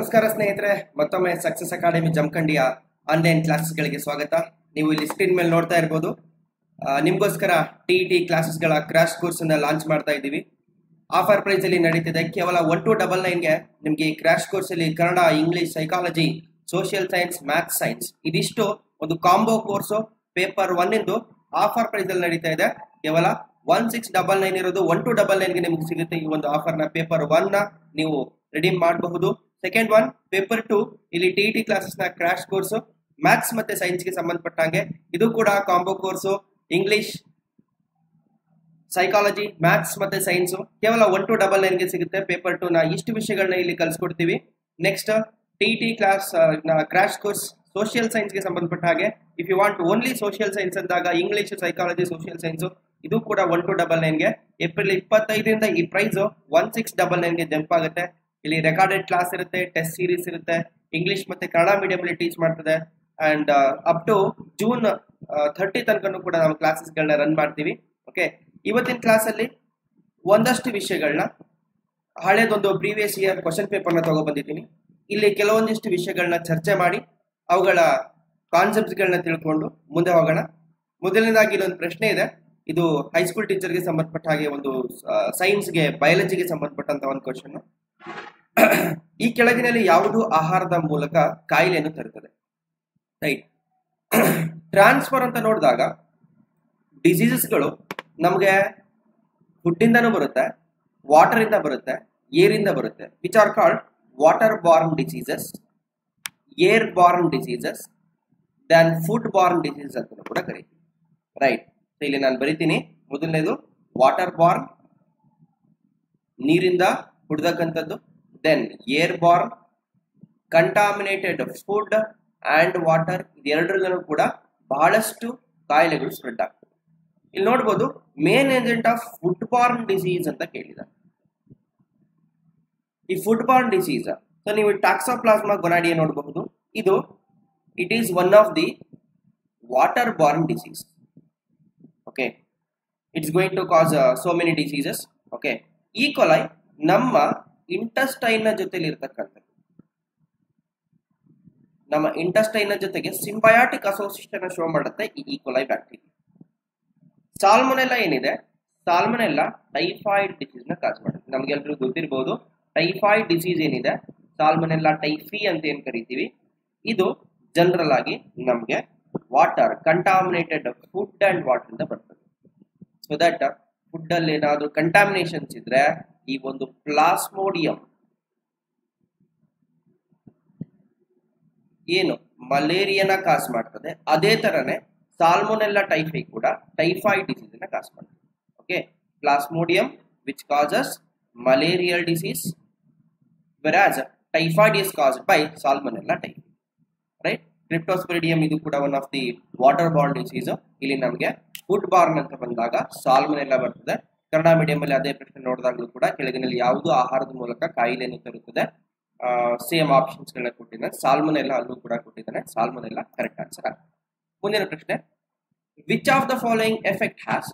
ನಮಸ್ಕಾರ ಸ್ನೇಹಿತರೆ, ಮತ್ತೊಮ್ಮೆ ಸಕ್ಸಸ್ ಅಕಾಡೆಮಿ ಜಮಖಂಡಿಯ ಆನ್ಲೈನ್ ಕ್ಲಾಸಸ್ಗಳಿಗೆ ಸ್ವಾಗತ. ನೀವು ಇಲ್ಲಿ ಸ್ಕ್ರೀನ್ ಮೇಲೆ ನೋಡ್ತಾ ಇರ್ಬೋದು, ನಿಮಗೋಸ್ಕರ ಟಿ ಕ್ಲಾಸಸ್ಗಳ ಕ್ರಾಶ್ ಕೋರ್ಸ್ ಅನ್ನ ಲಾಂಚ್ ಮಾಡ್ತಾ ಇದ್ದೀವಿ. ಆಫರ್ ಪ್ರೈಸ್ ಅಲ್ಲಿ ನಡೀತಿದೆ. ಕೇವಲ 1299ಗೆ ನಿಮಗೆ ಈ ಕ್ರಾಶ್ ಕೋರ್ಸ್ ಅಲ್ಲಿ Kannada, English, psychology, social science, maths science ಇದಿಷ್ಟು ಒಂದು ಕಾಂಬೋ ಕೋರ್ಸ್ ಪೇಪರ್ 1 ಇಂದು ಆಫರ್ ಪ್ರೈಸ್ ಅಲ್ಲಿ ನಡೀತಾ ಇದೆ. ಕೇವಲ 1699 ಇರೋದು 1299ಗೆ ನಿಮ್ಗೆ ಸಿಗುತ್ತೆ. ಈ ಒಂದು ಆಫರ್ ನ ಪೇಪರ್ 1 ನ ನೀವು ರೆಡೀಮ್ ಮಾಡಬಹುದು. ಸೆಕೆಂಡ್ ಒನ್ ಪೇಪರ್ 2 ಇಲ್ಲಿ ಟಿ ಕ್ಲಾಸಸ್ ನ ಕ್ರಾಶ್ ಕೋರ್ಸ್ ಮ್ಯಾಥ್ಸ್ ಮತ್ತೆ ಸೈನ್ಸ್ ಗೆ ಸಂಬಂಧಪಟ್ಟಂಗೆ ಇದು ಕೂಡ combo course. English, psychology, maths ಮತ್ತೆ ಸೈನ್ಸ್ ಕೇವಲ 1299ಗೆ ಸಿಗುತ್ತೆ. ಪೇಪರ್ 2 ನ ಇಷ್ಟು ವಿಷಯಗಳನ್ನ ಇಲ್ಲಿ ಕಲಿಸ್ಕೊಡ್ತೀವಿ. ನೆಕ್ಸ್ಟ್ ಟಿ ಕ್ಲಾಸ್ ನ ಕ್ರಾಶ್ ಕೋರ್ಸ್ ಸೋಷಿಯಲ್ ಸೈನ್ಸ್ ಗೆ ಸಂಬಂಧಪಟ್ಟ ಹಾಗೆ, if you want only social science ಅಂದಾಗ ಇಂಗ್ಲಿಷ್, ಸೈಕಾಲಜಿ, ಸೋಷಿಯಲ್ ಸೈನ್ಸ್ ಇದು ಕೂಡ 1299ಗೆ. ಏಪ್ರಿಲ್ 25ರಿಂದ ಈ ಪ್ರೈಸ್ 1699ಗೆ ಜಂಪ್ ಆಗುತ್ತೆ. ಇಲ್ಲಿ ರೆಕಾರ್ಡೆಡ್ ಕ್ಲಾಸ್ ಇರುತ್ತೆ, ಟೆಸ್ಟ್ ಸೀರೀಸ್ ಇರುತ್ತೆ, ಇಂಗ್ಲಿಷ್ ಮತ್ತೆ ಕನ್ನಡ ಮೀಡಿಯಂ ಅಲ್ಲಿ ಟೀಚ್ ಮಾಡ್ತದೆ. ಅಂಡ್ ಅಪ್ ಟು ಜೂನ್ 30 ತನಕನೂ ಕೂಡ ನಾವು ಕ್ಲಾಸಸ್ಗಳನ್ನ ರನ್ ಮಾಡ್ತೀವಿ. ಓಕೆ, ಇವತ್ತಿನ ಕ್ಲಾಸ್ ಅಲ್ಲಿ ಒಂದಷ್ಟು ವಿಷಯಗಳನ್ನ ಹಳೇದೊಂದು ಪ್ರೀವಿಯಸ್ ಇಯರ್ ಕ್ವಶನ್ ಪೇಪರ್ ನ ತಗೊಬಂದಿದ್ದೀನಿ. ಇಲ್ಲಿ ಕೆಲವೊಂದಿಷ್ಟು ವಿಷಯಗಳನ್ನ ಚರ್ಚೆ ಮಾಡಿ ಅವುಗಳ ಕಾನ್ಸೆಪ್ಟ್ಸ್ ಗಳನ್ನ ತಿಳ್ಕೊಂಡು ಮುಂದೆ ಹೋಗೋಣ. ಮೊದಲನೇದಾಗಿ ಇಲ್ಲೊಂದು ಪ್ರಶ್ನೆ ಇದೆ. ಇದು ಹೈಸ್ಕೂಲ್ ಟೀಚರ್ಗೆ ಸಂಬಂಧಪಟ್ಟ ಹಾಗೆ ಒಂದು ಸೈನ್ಸ್ಗೆ, ಬಯಾಲಜಿಗೆ ಸಂಬಂಧಪಟ್ಟಂತ ಒಂದು ಕ್ವಶನ್. ಈ ಕೆಳಗಿನಲ್ಲಿ ಯಾವುದು ಆಹಾರದ ಮೂಲಕ ಕಾಯಿಲೆಯನ್ನು ತರುತ್ತದೆ? ರೈಟ್. ಟ್ರಾನ್ಸ್ಫರ್ ಅಂತ ನೋಡಿದಾಗ ಡಿಸೀಸಸ್ಗಳು ನಮಗೆ ಫುಡ್ ಇಂದನೂ ಬರುತ್ತೆ, ವಾಟರ್ ಇಂದ ಬರುತ್ತೆ, ಏರ್ ಇಂದ ಬರುತ್ತೆ. Which are called waterborne diseases, airborne diseases, then foodborne diseases ಅಂತ ಕೂಡ ಕರೀತೀವಿ. ರೈಟ್. ಇಲ್ಲಿ ನಾನು ಬರಿತೀನಿ. ಮೊದಲನೇದು ವಾಟರ್ ಬಾರ್ನ್, ನೀರಿಂದ ಕುಡ್ದಕ್ಕಂಥದ್ದು. Then air borne, contaminated food and water, ಇದೆರಡರಲ್ಲೂ ಕೂಡ ಬಹಳಷ್ಟು ಕಾಯಿಲೆಗಳು ಸ್ಪ್ರೆಡ್ ಆಗ್ತದೆ. ಇಲ್ಲಿ ನೋಡ್ಬೋದು main agent of food borne disease ಅಂತ ಕೇಳಿದ್ದಾರೆ. ಈ ಫುಡ್ ಬಾರ್ನ್ ಡಿಸೀಸ್ ಸೊ ನೀವು ಟಾಕ್ಸೋಪ್ಲಾಸ್ಮಾ ಗೊನಾಡಿಯಾ ನೋಡಬಹುದು. ಇದು it is one of the waterborne disease. Okay, it's going to cause so many diseases. Okay, E coli ನಮ್ಮ ಇಂಟೆಸ್ಟೈನ್ ನ ಜೊತೆಲಿ ಇರ್ತಕ್ಕಂಥದ್ದು, ನಮ್ಮ ಇಂಟೆಸ್ಟೈನ್ ನ ಜೊತೆಗೆ ಸಿಂಬಯಾಟಿಕ್ ಅಸೋಸಿಯೇಷನ್ ಶೋ ಮಾಡುತ್ತೆ ಈ ಈಕೋಲೈ ಬ್ಯಾಕ್ಟೀರಿಯಾ. ಸಾಲ್ಮೊನೆಲ್ಲಾ ಏನಿದೆ, ಸಾಲ್ಮೊನೆಲ್ಲಾ ಟೈಫಾಯ್ಡ್ ಡಿಸೀಸ್ ನ ಕಾಸ್ ಮಾಡುತ್ತೆ. ನಮ್ಗೆಲ್ರಿಗೂ ಗೊತ್ತಿರಬಹುದು ಟೈಫಾಯ್ಡ್ ಡಿಸೀಸ್ ಏನಿದೆ, ಸಾಲ್ಮೊನೆಲ್ಲಾ ಟೈಫಿ ಅಂತ ಏನ್ ಕರಿತೀವಿ, ಇದು ಜನರಲ್ ಆಗಿ ನಮ್ಗೆ water, contaminated food and water ಇಂದ ಬರ್ತದೆ. ಸೊ ದಟ್ ಫುಡ್ ಅಲ್ಲಿ ಏನಾದ್ರು ಕಂಟಾಮಿನೇಷನ್ಸ್ ಇದ್ರೆ ಈ ಒಂದು ಪ್ಲಾಸ್ಮೋಡಿಯಂ ಏನು ಮಲೇರಿಯಾನ ಕಾಸ್ ಮಾಡ್ತದೆ, ಅದೇ ತರನೇ ಸಾಲ್ಮೊನೆಲ್ಲಾ ಟೈಫಿ ಕೂಡ ಟೈಫಾಯ್ಡ್ ಡಿಸೀಸ್ ನ ಕಾಸ್ ಮಾಡ್ತದೆ. Okay, plasmodium which causes malarial disease, whereas typhoid is caused by salmonella typhi. Right? Cryptosporidium ಇದು ಕೂಡ one of the waterborne disease. ಇಲ್ಲಿ ನಮಗೆ ಫುಡ್ ಬಾರ್ನ್ ಅಂತ ಬಂದಾಗ ಸಾಲ್ಮೊನೆಲ್ಲಾ ಬರ್ತದೆ. ಕನ್ನಡ ಮೀಡಿಯಂ ಅಲ್ಲಿ ಅದೇ ಪ್ರಶ್ನೆ ನೋಡಿದಾಗಲೂ ಕೂಡ ಕೆಳಗಿನಲ್ಲಿ ಯಾವುದು ಆಹಾರದ ಮೂಲಕ ಕಾಯಿಲೆಯನ್ನು ತರುತ್ತದೆ, ಸೇಮ್ ಆಪ್ಷನ್ಸ್ ಗಳನ್ನ ಕೊಟ್ಟಿದ್ದಾನೆ. ಸಾಲ್ಮೊನೆಲ್ಲಾ ಅಲ್ಲೂ ಕೂಡ ಕೊಟ್ಟಿದ್ದಾನೆ. ಸಾಲ್ಮೊನೆಲ್ಲಾ ಕರೆಕ್ಟ್ ಆನ್ಸರ್ ಆಗುತ್ತೆ. ಮುಂದಿನ ಪ್ರಶ್ನೆ, which of the following effect has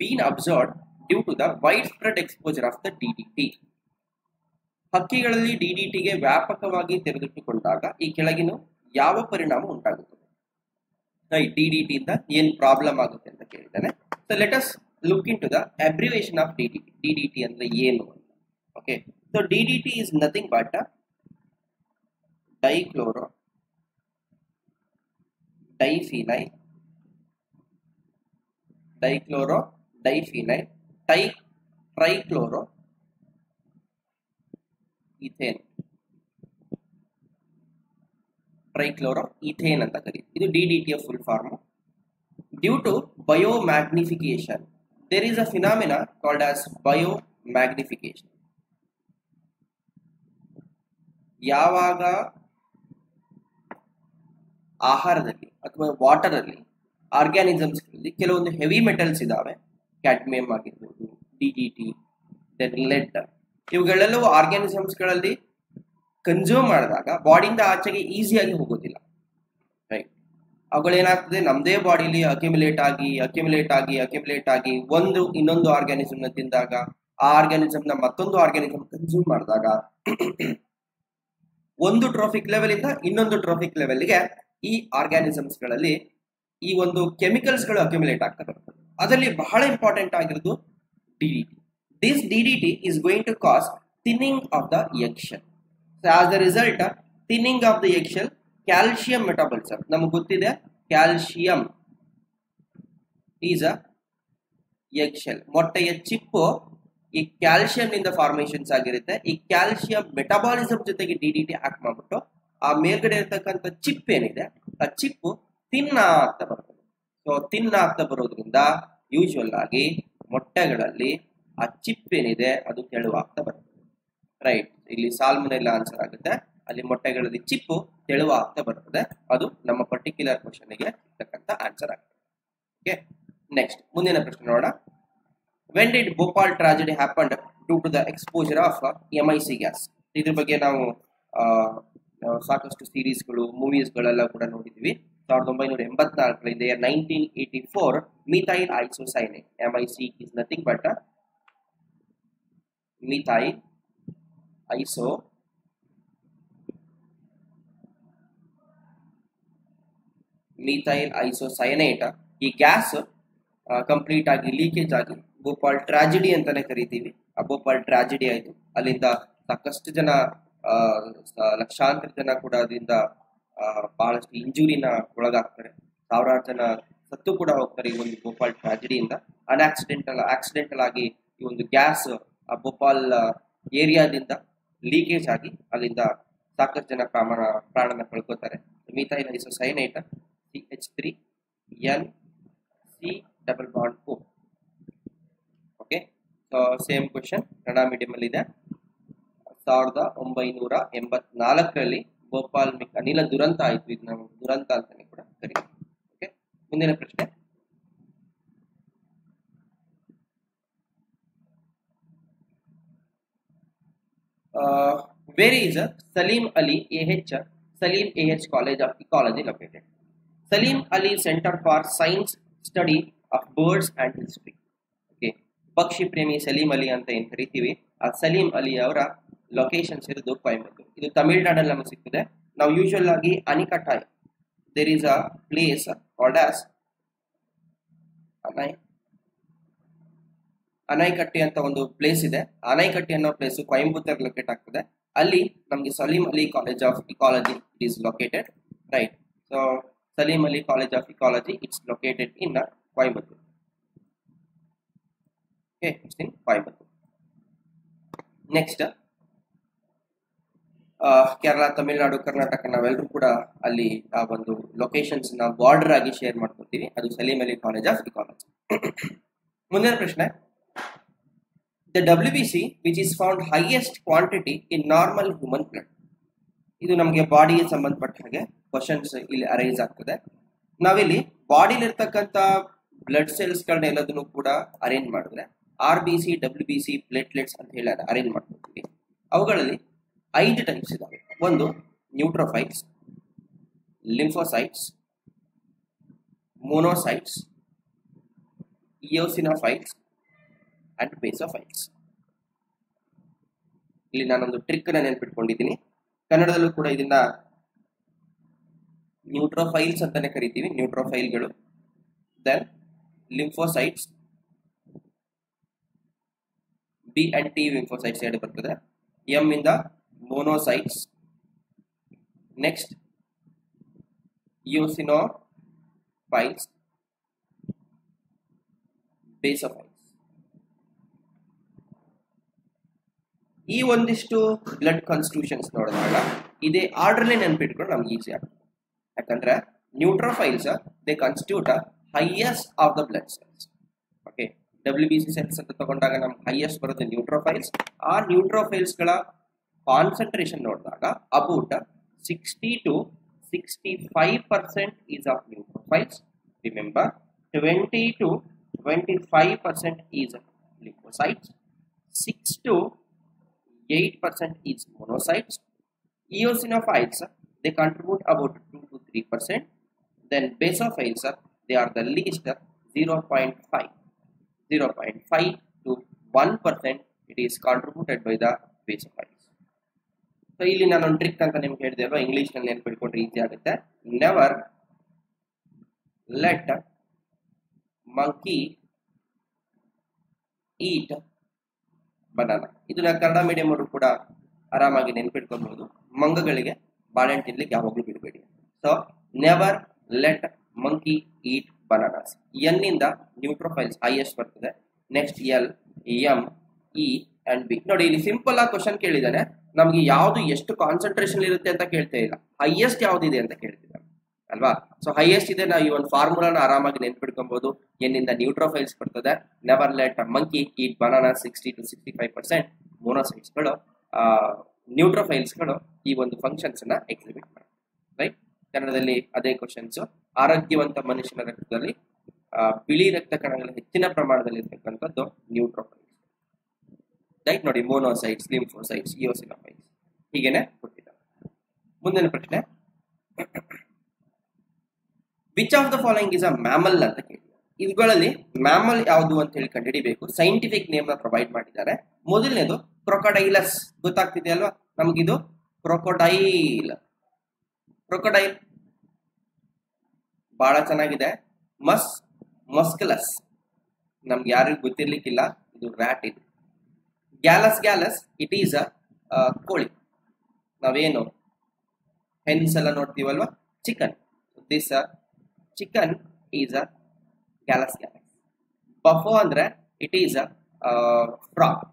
been observed due to the wide spread exposure of the DDT? ಹಕ್ಕಿಗಳಲ್ಲಿ ಡಿಡಿಟಿಗೆ ವ್ಯಾಪಕವಾಗಿ ತೆರೆದಿಟ್ಟುಕೊಂಡಾಗ ಈ ಕೆಳಗಿನ ಯಾವ ಪರಿಣಾಮ ಉಂಟಾಗುತ್ತದೆ? ಡಿಡಿಟಿ ಇಂದ ಏನ್ ಪ್ರಾಬ್ಲಮ್ ಆಗುತ್ತೆ ಅಂತ ಕೇಳಿದ್ದಾನೆ. So let us look in to the abbreviation of DDT. DDT ಅಂದ್ರೆ ಏನು ಅಂತ. Okay, so DDT is nothing but dichloro diphenyl, dichloro diphenyl, trichloro ethane, trichloro ethane ಅಂತ ಕರೀತೀವಿ. ಇದು ಡಿಡಿಟಿಯ full form. Due to biomagnification there is a phenomena called as biomagnification. ಯಾವಾಗ ಆಹಾರದಲ್ಲಿ ಅಥವಾ ವಾಟರ್ ಅಲ್ಲಿ ಆರ್ಗ್ಯಾನಿಸಮ್ಸ್ ಕೆಲವೊಂದು ಹೆವಿ ಮೆಟಲ್ಸ್ ಇದಾವೆ, ಕ್ಯಾಡ್ಮಿಯಂ ಆಗಿರ್ಬೋದು, ಡಿಡಿಟಿ, ದೆನ್ ಲೆಡ್, ಇವುಗಳೆಲ್ಲವೂ ಆರ್ಗ್ಯಾನಿಸಮ್ಸ್ ಗಳಲ್ಲಿ ಕನ್ಸ್ಯೂಮ್ ಮಾಡಿದಾಗ ಬಾಡಿಯಿಂದ ಆಚೆಗೆ ಈಸಿಯಾಗಿ ಹೋಗೋದಿಲ್ಲ. ರೈಟ್, ಅವುಗಳೇನಾಗ್ತದೆ ನಮ್ದೇ ಬಾಡಿಲಿ ಅಕ್ಯುಮುಲೇಟ್ ಆಗಿ ಒಂದು ಇನ್ನೊಂದು ಆರ್ಗ್ಯಾನಿಸಮ್ ನ ತಿಂದಾಗ ಆ ಆರ್ಗ್ಯಾನಿಸಮ್ ನ ಮತ್ತೊಂದು ಆರ್ಗ್ಯಾನಿಸಮ್ ಕನ್ಸ್ಯೂಮ್ ಮಾಡಿದಾಗ ಒಂದು ಟ್ರೋಫಿಕ್ ಲೆವೆಲ್ ಇಂದ ಇನ್ನೊಂದು ಟ್ರೋಫಿಕ್ ಲೆವೆಲ್ಗೆ ಈ ಆರ್ಗ್ಯಾನಿಸಮ್ಸ್ ಗಳಲ್ಲಿ ಈ ಒಂದು ಕೆಮಿಕಲ್ಸ್ ಗಳು ಅಕ್ಯುಮುಲೇಟ್ ಆಗ್ತಾ ಬರ್ತದೆ. ಅದರಲ್ಲಿ ಬಹಳ ಇಂಪಾರ್ಟೆಂಟ್ ಆಗಿರೋದು DDT. This DDT is going to cause thinning of the eggshell. So as a result, thinning of the eggshell, calcium metabolism. ನಮಗೆ ಗೊತ್ತಿದೆ ಕ್ಯಾಲ್ಸಿಯಂ ಈಸ್ ಅ ಎಗ್ಶೆಲ್. ಮೊಟ್ಟೆಯ ಚಿಪ್ಪು ಈ ಕ್ಯಾಲ್ಸಿಯಂ ನಿಂದ ಫಾರ್ಮೇಶನ್ಸ್ ಆಗಿರುತ್ತೆ. ಈ ಕ್ಯಾಲ್ಸಿಯಂ ಮೆಟಬಾಲಿಸಮ್ ಜೊತೆಗೆ DDT ಆಕ್ಟ್ ಮಾಡ್ಬಿಟ್ಟು ಆ ಮೇಲ್ಗಡೆ ಇರತಕ್ಕಂಥ ಚಿಪ್ ಏನಿದೆ ಆ ಚಿಪ್ಪು ತಿನ್ನ ಆಗ್ತಾ ಬರ್ತದೆ. ಸೊ ತಿನ್ನ ಆಗ್ತಾ ಬರೋದ್ರಿಂದ ಯೂಶುವಲ್ ಆಗಿ ಮೊಟ್ಟೆಗಳಲ್ಲಿ ಆ ಚಿಪ್ ಏನಿದೆ ಅದು ತೆಳುವಾಗ್ತಾ ಬರ್ತದೆ. ರೈಟ್, ಇಲ್ಲಿ ಸಾಲ್ಮೊನೆಲ್ಲ ಆನ್ಸರ್ ಆಗುತ್ತೆ. ಅಲ್ಲಿ ಮೊಟ್ಟೆಗಳಲ್ಲಿ ಚಿಪ್ಪು ತೆಳುವಾಗ್ತಾ ಬರ್ತದೆ. ಅದು ನಮ್ಮ ಪರ್ಟಿಕ್ಯುಲರ್ ಕ್ವಶನ್ಗೆ ಇರ್ತಕ್ಕಂಥ ಆನ್ಸರ್ ಆಗುತ್ತೆ. ಓಕೆ, ನೆಕ್ಸ್ಟ್ ಮುಂದಿನ ಪ್ರಶ್ನೆ ನೋಡೋಣ. When did Bhopal tragedy happened due to the exposure of MIC gas? ಇದ್ರ ಬಗ್ಗೆ ನಾವು ಸಾಕಷ್ಟು ಸೀರೀಸ್ಗಳು ಮೂವೀಸ್ಗಳೆಲ್ಲ ಕೂಡ ನೋಡಿದ್ವಿ. 1984 1984 methyl isocyanate. MIC is nothing but methyl isocyanate. ಈ ಗ್ಯಾಸ್ ಕಂಪ್ಲೀಟ್ ಆಗಿ ಲೀಕೇಜ್ ಆಗಿ ಭೋಪಾಲ್ ಟ್ರಾಜಿಡಿ ಅಂತಾನೆ ಕರಿತೀವಿ. ಆ ಭೋಪಾಲ್ ಟ್ರಾಜಿಡಿ ಆಯ್ತು. ಅಲ್ಲಿಂದ ಸಾಕಷ್ಟು ಜನ ಲಕ್ಷಾಂತರ ಜನ ಕೂಡ ಅದರಿಂದ ಬಹಳಷ್ಟು ಇಂಜುರಿನ ಒಳಗಾಗ್ತಾರೆ. ಸಾವಿರಾರು ಜನ ಸತ್ತು ಕೂಡ ಹೋಗ್ತಾರೆ ಈ ಒಂದು ಭೋಪಾಲ್ ಟ್ರಾಜಿಡಿಯಿಂದ. ಆಕ್ಸಿಡೆಂಟಲ್ ಆಗಿ ಈ ಒಂದು ಗ್ಯಾಸ್ ಆ ಭೋಪಾಲ್ ಏರಿಯಾದಿಂದ ಲೀಕೇಜ್ ಆಗಿ ಅಲ್ಲಿಂದ ಸಾಕಷ್ಟು ಜನ ಪ್ರಾಣನ ಕಳ್ಕೊತಾರೆ. Methyl isocyanate CH3NC⋯O. Okay, so same question Kannada medium ಅಲ್ಲಿ ಇದೆ. 1984 ಭೋಪಾಲ್ ಅನಿಲ ದುರಂತ ಆಯ್ತು. ಇದು ನಾವು ದುರಂತ ಅಂತಾನೆ ಕೂಡ ಕರೀತೀವಿ. ಓಕೆ, ಮುಂದಿನ ಪ್ರಶ್ನೆ. Where is Salim Ali College of Ecology located? Salim Ali Center for Science Study of Birds and History. Okay, ಪಕ್ಷಿ ಪ್ರೇಮಿ ಸಲೀಂ ಅಲಿ ಅಂತ ಏನ್ ಕರಿತೀವಿ, ಆ ಸಲೀಂ ಅಲಿ ಅವರ ಲೊಕೇಶನ್ಸ್ ಇರೋದು ಕೊಯಂಬತ್ತೂರು. ಇದು ತಮಿಳುನಾಡಲ್ಲಿ ನಮಗೆ ಸಿಗ್ತದೆ. ನಾವು ಯೂಶುವಲ್ ಆಗಿ Anaikatti, there is a place called as Anaikatti ಅಂತ ಒಂದು ಪ್ಲೇಸ್ ಇದೆ. ಅನೈಕಟ್ಟಿ ಅನ್ನೋ ಪ್ಲೇಸ್ ಕೊಯಂಬತ್ತೂರ್ ಲೊಕೇಟ್ ಆಗ್ತದೆ. ಅಲ್ಲಿ ನಮಗೆ Salim Ali college of ecology is located. Right, so Salim Ali college of ecology it's located in Coimbatore. Okay, it's in Coimbatore. Next, Kerala, Tamil Nadu, Karnataka ನಾವೆಲ್ಲರೂ ಕೂಡ ಅಲ್ಲಿ ಆ ಒಂದು ಲೊಕೇಶನ್ಸ್ ನ ಬಾರ್ಡರ್ ಆಗಿ ಶೇರ್ ಮಾಡ್ಕೊತೀವಿ. ಅದು Salim Ali college of ecology. ಮುಂದಿನ ಪ್ರಶ್ನೆ. The WBC which is found highest quantity in normal human blood. ಇದು ನಮಗೆ ಬಾಡಿಗೆ ಸಂಬಂಧಪಟ್ಟ ಹಾಗೆ ಕ್ವಶನ್ಸ್ ಇಲ್ಲಿ ಅರೈಸ್ ಆಗ್ತದೆ. ನಾವಿಲ್ಲಿ ಬಾಡಿಲಿ ಇರ್ತಕ್ಕಂಥ ಬ್ಲಡ್ ಸೆಲ್ಸ್ ಗಳನ್ನ ಎಲ್ಲದನ್ನು ಕೂಡ ಅರೇಂಜ್ ಮಾಡಿದ್ರೆ RBC, WBC, ಪ್ಲೇಟ್ಲೆಟ್ಸ್ ಅಂತ ಹೇಳಿ ಅರೇಂಜ್ ಮಾಡ್ಕೊತೀವಿ. ಅವುಗಳಲ್ಲಿ 5 ಟೈಪ್ಸ್ ಇದಾವೆ. ಒಂದು ನ್ಯೂಟ್ರೋಫೈಲ್ಸ್, ಲಿಂಫೋಸೈಟ್ಸ್, ಮೋನೋಸೈಟ್ಸ್, ಇಯೋಸಿನೋಫೈಲ್ಸ್ ಅಂಡ್ ಬೇಸೋಫೈಲ್ಸ್. ಇಲ್ಲಿ ನಾನೊಂದು ಟ್ರಿಕ್ ನ ನೆನ್ಪಿಟ್ಕೊಂಡಿದ್ದೀನಿ. ಕನ್ನಡದಲ್ಲೂ ಕೂಡ ಇದನ್ನ ನ್ಯೂಟ್ರೋಫೈಲ್ಸ್ ಅಂತಾನೆ ಕರಿತೀವಿ, ನ್ಯೂಟ್ರೋಫೈಲ್ಗಳು. Then lymphocytes, B and T lymphocytes ಎರಡು ಬರ್ತದೆ. M ಇಂದ ಮೋನೋಸೈಟ್ಸ್, ನೆಕ್ಸ್ಟ್ ಇಯೋಸಿನೋಫೈಲ್ಸ್, ಬೇಸೋಫೈಲ್ಸ್. ಈ ಒಂದಿಷ್ಟು ಬ್ಲಡ್ ಕಾನ್ಸ್ಟಿಟ್ಯೂಷನ್ಸ್ ನೋಡಿದಾಗ ಇದೇ ಆರ್ಡರ್ಲಿ ನೆನ್ಪಿಟ್ಕೊಂಡು ನಮ್ಗೆ ಈಸಿ ಆಗ್ತದೆ. ಯಾಕಂದ್ರೆ neutrophils they constitute highest of the blood cells. Okay, WBC cells ಅಂತ ತಗೊಂಡಾಗ ನಮ್ಗೆ ಹೈಯೆಸ್ಟ್ ಬರುತ್ತೆ ನ್ಯೂಟ್ರೋಫೈಲ್ಸ್. ಆ ನ್ಯೂಟ್ರೋಫೈಲ್ಸ್ ಗಳ ಕಾನ್ಸಂಟ್ರೇಷನ್ ನೋಡಿದಾಗ about 60 to 65% is of neutrophils. Remember, 20 to 25% is lymphocytes, 6 to 8% is monocytes. Eosinophils, they contribute about 2 to 3%. Then basophils, they are the least, 0.5 to 1% it is contributed by the basophils. So ಇಲ್ಲಿ ನಾನು ಒಂದು trick ಅಂತ ನಿಮ್ಗೆ ಹೇಳಿದೆ ಅಲ್ವಾ, English ನಲ್ಲಿ ನೆನ್ಪಿಟ್ಕೊಂಡ್ರೆ easy ಆಗುತ್ತೆ. Never let monkey eat banana. ಇದನ್ನ ಕನ್ನಡ ಮೀಡಿಯಂ ಅವರು ಕೂಡ ಆರಾಮಾಗಿ ನೆನ್ಪಿಟ್ಕೊಬಹುದು. ಮಂಗಗಳಿಗೆ ಬಾಳೆಹಣ್ಣು ತಿನ್ಲಿಕ್ಕೆ ಯಾವಾಗ್ಲೂ ಬಿಡಬೇಡಿ. ಸೊ ನೆವರ್ ಲೆಟ್ ಮಂಕಿ ಈಟ್ ಬನಾನಾಸ್. ಎನ್ ಇಂದ ನ್ಯೂಟ್ರೋಫೈಲ್ಸ್ ಹೈಯೆಸ್ಟ್ ಬರ್ತದೆ. Next L, M, E and B. ನೋಡಿ ಇಲ್ಲಿ ಸಿಂಪಲ್ ಆಗಿ ಕ್ವಶನ್ ಕೇಳಿದಾನೆ, ನಮ್ಗೆ ಯಾವ್ದು ಎಷ್ಟು ಕಾನ್ಸಂಟ್ರೇಷನ್ ಇರುತ್ತೆ ಅಂತ ಕೇಳ್ತಾ ಇಲ್ಲ, ಹೈಯೆಸ್ಟ್ ಯಾವ್ದಿದೆ ಅಂತ ಕೇಳ್ತಿದ್ದಾನೆ ಅಲ್ವಾ. ಸೊ ಹೈಯೆಸ್ಟ್ ಇದೆ, ನಾವು ಈ ಒಂದು ಫಾರ್ಮುಲಾನ ಆರಾಮಾಗಿ ನೆನ್ಪಿಟ್ಕೊಬಹುದು. ಎನ್ನಿಂದ ನ್ಯೂಟ್ರೋಫೈಲ್ಸ್ ಬರ್ತದೆ. Never let monkey eat banana 60 to 65% ಮೋನೋಸೈಟ್ಸ್ಗಳು, ನ್ಯೂಟ್ರೋಫೈಲ್ಸ್ಗಳು ಈ ಒಂದು ಫಂಕ್ಷನ್ಸ್ ನ ಎಕ್ಸಿಬಿಟ್ ಮಾಡ್ತಾರೆ. ರೈಟ್, ಕನ್ನಡದಲ್ಲಿ ಅದೇ ಕ್ವಶನ್ಸ್. ಆರೋಗ್ಯವಂತ ಮನುಷ್ಯನ ರಕ್ತದಲ್ಲಿ ಬಿಳಿ ರಕ್ತ ಕಣಗಳು ಹೆಚ್ಚಿನ ಪ್ರಮಾಣದಲ್ಲಿ ಇರ್ತಕ್ಕಂಥದ್ದು ನ್ಯೂಟ್ರೋಫೈಲ್ಸ್. ರೈಟ್, ನೋಡಿ ಮೋನೋಸೈಟ್ಸ್, ಲಿಂಫೋಸೈಟ್ಸ್, ಇಯೋಸಿನೋಫೈಲ್ಸ್ ಹೀಗೇನೆ ಕೊಟ್ಟಿದ್ದಾರೆ. ಮುಂದಿನ ಪ್ರಶ್ನೆ, which of the following is a mammal ಅಂತ ಕೇಳಿದ್ದಾರೆ. ಇವುಗಳಲ್ಲಿ ಮ್ಯಾಮಲ್ ಯಾವುದು ಅಂತ ಹೇಳಿ ಕಂಡುಹಿಡಿಬೇಕು. ಸೈಂಟಿಫಿಕ್ ನೇಮ್ ನ ಪ್ರೊವೈಡ್ ಮಾಡಿದ್ದಾರೆ. ಮೊದಲನೇದು ಕ್ರೊಕೊಡೈಲಸ್, ಗೊತ್ತಾಗ್ತಿದೆ ಅಲ್ವಾ ನಮಗಿದು ಕ್ರೊಕೊಡೈಲ್. ಕ್ರೊಕೊಡೈಲ್ ಬಹಳ ಚೆನ್ನಾಗಿದೆ. ಮಸ್ಕಲಸ್ ನಮ್ಗೆ ಯಾರಿಗೂ ಗೊತ್ತಿರ್ಲಿಕ್ಕಿಲ್ಲ, ಇದು ರ್ಯಾಟ್. ಇದು ಗ್ಯಾಲಸ್ ಇಟ್ ಈಸ್ ಅ ಕೋಳಿ. ನಾವೇನು ಹೆನ್ಸ್ ಎಲ್ಲ ನೋಡ್ತೀವಲ್ವಾ, chicken. This chicken is a gallus. Bufo ಅಂದ್ರೆ ಇಟ್ ಈಸ್ ಅ ಫ್ರಾಗ್.